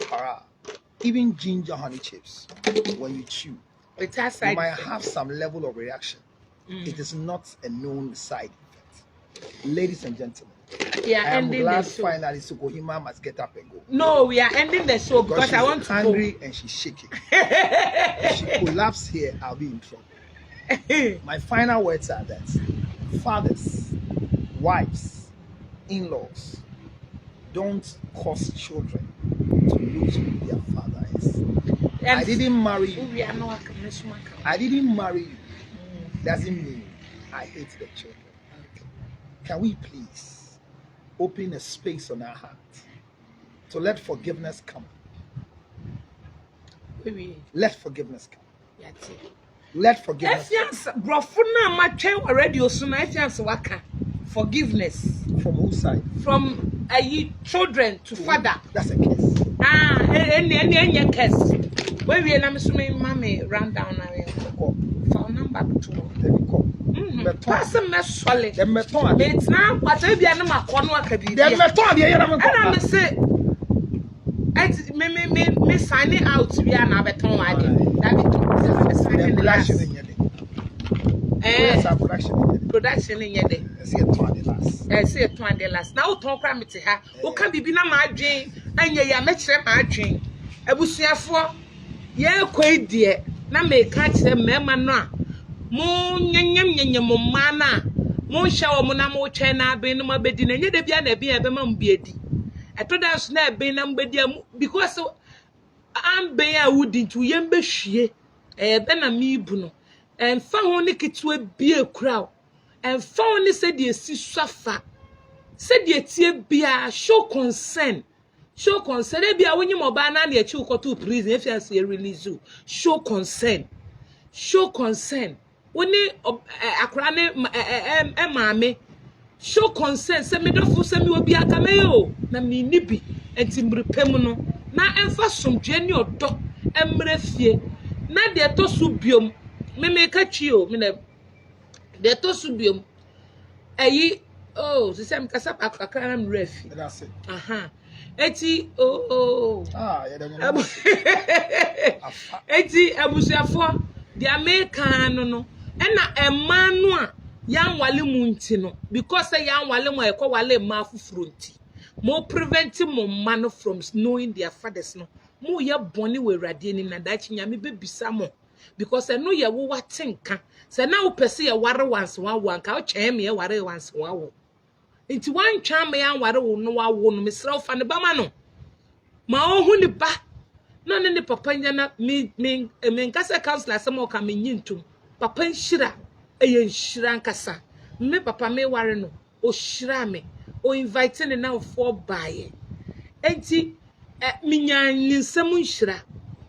ginger honey chips, when you chew, it has side you might effect. have some level of reaction. It is not a known side effect. Ladies and gentlemen, I am glad finally Sukohima must get up and go. No, we are ending the show because I want to go. She's hungry and she's shaking. If she collapses here, I'll be in trouble. My final words are that fathers, wives, in-laws, don't cause children to lose who their father is. I didn't marry you. I didn't marry you. Doesn't mean I hate the children. Can we please open a space on our heart to let forgiveness come? Let forgiveness come. Let forgiveness come. Forgiveness. From whose side? From children to father. That's a case. Any case. Where we are mommy ran down phone number to person mess solid. It's now what I be an I say me signing out to be an abeton production in your day. I see a 20 last. Now talk me to her. Who can be na my dream and ye met my dream. I was here for ye quite dear. Na me catch them mema no mo nyanyam mo mana mo hya wo na mo twen na be no mabedi na nye de bia na bia be ma mbiedi eto dance na be na mbedi because am be a wudi to yem be hwie be na mi bu no emfa ho ne kitwa bia kura emfa ho ne se de esi swafa se de tie bia show concern bia wonyi mo ba na na echi ukoto prison if you say release you show concern woni akura ne maame show concern se me dofo se me obi aka me yo na me ni bi enti mrepem no na emfa somdwe ne odo emre fie na de to so biom me ka twi o me na de to so biom ayi oh se sem kasa akura na mre fie that's it eti eti abusuafo the American no na emma no a yanwale mu nti no because yanwale mu ekọ wale ma afufuro nti mo prevent mo man no from knowing their fathers no mo ye bone we rade ni na dachi nyame bebisa mo because no ye wo watenka se na wo pese ye ware once one ka o chen me ye ware once one nti wan twa me yan ware wo no wawo no mesra fa ne ba ma no ma ohu ne ba no ne papa nyana me nkasa counselor asem o ka me nyintum papa nhyira eye nhyira nkasa me papa me ware no o hyira me o invite ne na for bae enti me nyansem nhyira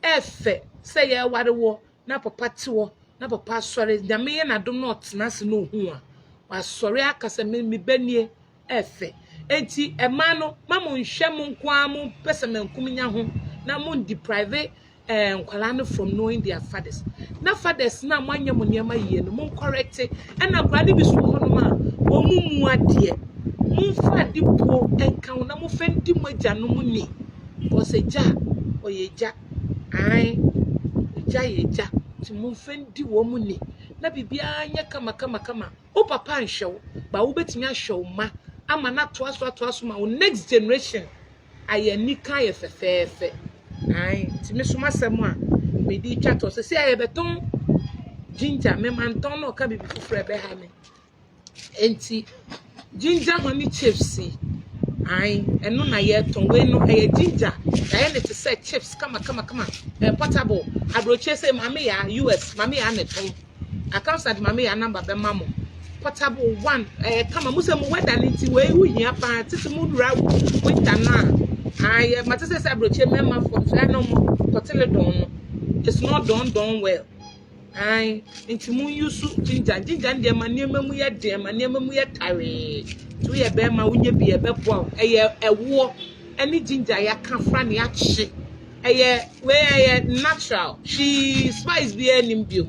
efe se ye ware wo na papa te wo na papa sori da me ye na dom na otena se no hu a wa sori akasa me banie efe enti ema no mamo nhwe mo nkoa mo pese menkum nya ho na mo deprive nkwala no from knowing their fathers na fathers na manya mo niam aye no mo correct na kwade bi so ho no ma o mu ade mo fa dipo enka na mo fendi mo agya no mo ni o se ja o ye ja ai ja ye ja ti mo fendi wo mo ni na bibia anya kama o papa nhwew ba wo betinya hwew ma ama na to aso ma o next generation ayanika ye fefefe ai ti me so masem a me di twa to se aye beton ginger me manton no ka bibi fufure be ha me enti ginger honey chips ai eno na ye ton we no aye ginger aye ne te say chips kama portable abroche say mama ya US mama ya ne ton account at mama ya number be mamo portable one kama musa mu weda ni ti we hu hia pa titi mu dura winter na ai matese say abroche mema for try no mo kotele don no it's not done well ai nti mu use ginger ndi ma niam mu ye de ma niam mu ye tare tu ye be ma unye bi ye be bo eye ewo any ginger ya kan fra ne ya chi eye we eye natural she spice bi enim bio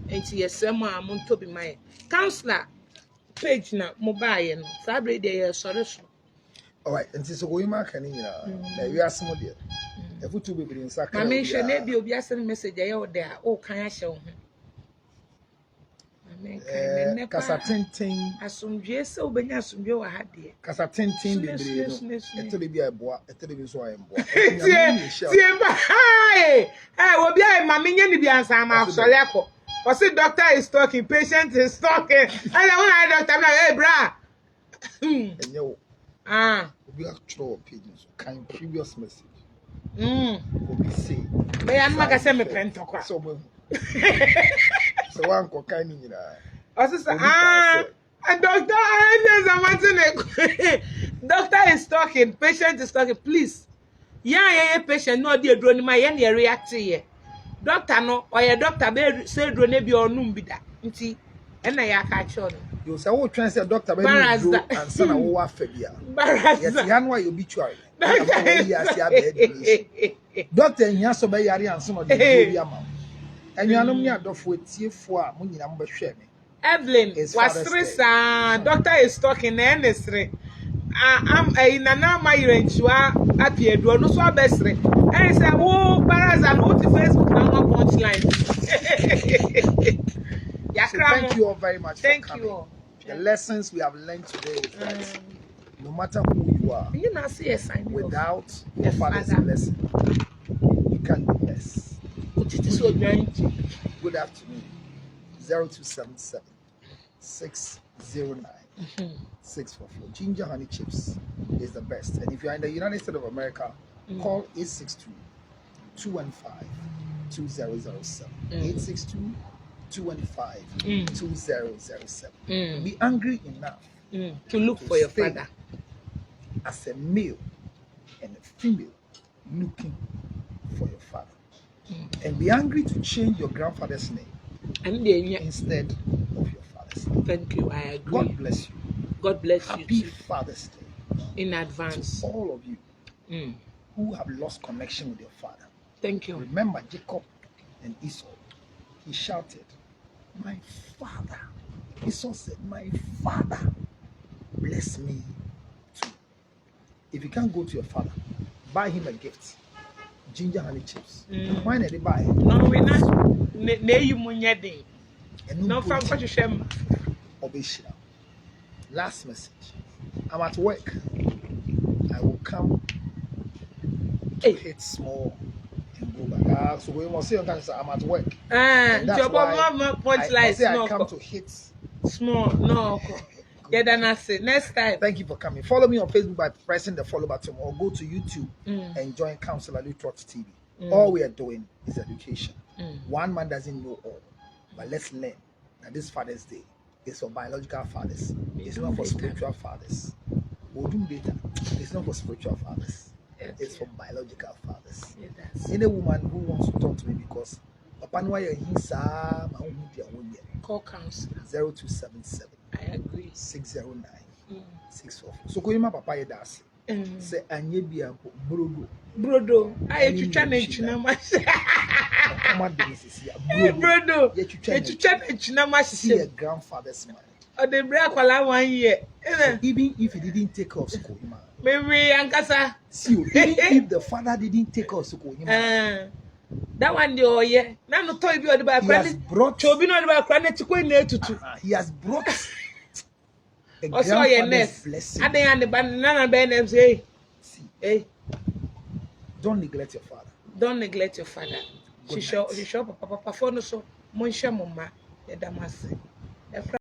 enti yesem a mo nto bi mai counselor page na mobile no sabre de ye sore so all right and so we mark any na we asemo de e futu bebiri nsa kan ma me hwe na bi obi asem message ye o de a o kan a hye wo ho kasa tenten asumdwe se obenya asumdwe wa ha de kasa tenten bebiri no etele bi eboa etele bi so ayemboa tie ba hey obi ay ma menye ni bi ansa ma sole ko o say doctor is talking patient is talking and when I doctor na hey bra enyo obi actual page so kind previous message obi say be an magase me pentokwa so mo so one ko kind ni na o say doctor doctor is talking patient is talking please yeah patient no dey dro ni ma ye na react here doctor no or your doctor be say dro na bi onum bi da nti na ya ka cho no you say wo twen say doctor be dro ansa na wo afa bia yes yan wa you obituary doctor nya so be yare ansa no dey bi ama enuanom ni adofo etiefo a mo nyina mo be hwe me Evelyn was stressa doctor is talking na enesre am nana ma yirenchua apiedo no so abesre say wo baraza no to Facebook na one punchline thank you all very much thank for coming. You all. The lessons we have learned today is that no matter who you are, you know see a sign without your father's blessing you can't be blessed. Good afternoon. 0277 609 644. Ginger honey chips is the best. And if you are in the United States of America, call 862-215-2007. 862-215-2007. Be angry enough to look for your father as a male and a female looking for your father. And be angry to change your grandfather's name instead of your father's name. Thank you. I agree. God bless you. God bless Happy you. Happy Father's Day in advance to all of you who have lost connection with your father. Thank you. Remember Jacob and Esau. He shouted, "My father." Esau said, "My father, bless me too." If you can't go to your father, buy him a gift. Ginger honey chips. Why not they buy? No, we're not. You munyadi. No, from what you share. Obeshia. Last message. I'm at work. I will come to hit small and go back. So we must say I'm at work. That's why I come to hit small. No. Yeah, then I say next time. Thank you for coming. Follow me on Facebook by pressing the follow button or go to YouTube and join Counselor Lutrot TV. All we are doing is education. One man doesn't know all, but let's learn that this Father's Day is for biological fathers. It's not for spiritual fathers. Odum data. It's not for spiritual fathers. It's for biological fathers. Any woman who wants to talk to me because Papa no ya hinsa ma hu dia wonye. Call counselor. 0277. I agree. 609 644. So ko yima papa ye das. Say anye bia brodo. I chucha na china ma. Come on, this is brodo. Ye chucha na china ma see your grandfather's money. O de bra kwala 1 year. So even if he didn't take us school, Maybe ankasa. see, even if the father didn't take us school, that one the oye. Na no toy bi o de ba he has brought chobi no de ba kra na tikwe na etutu. he has brought a Also your grandfather's nest. blessing. Aden and the banana be na say, See, hey, don't neglect your father. don't neglect your father. Good She night. show papa for no so. Mon share mama. Ya damase.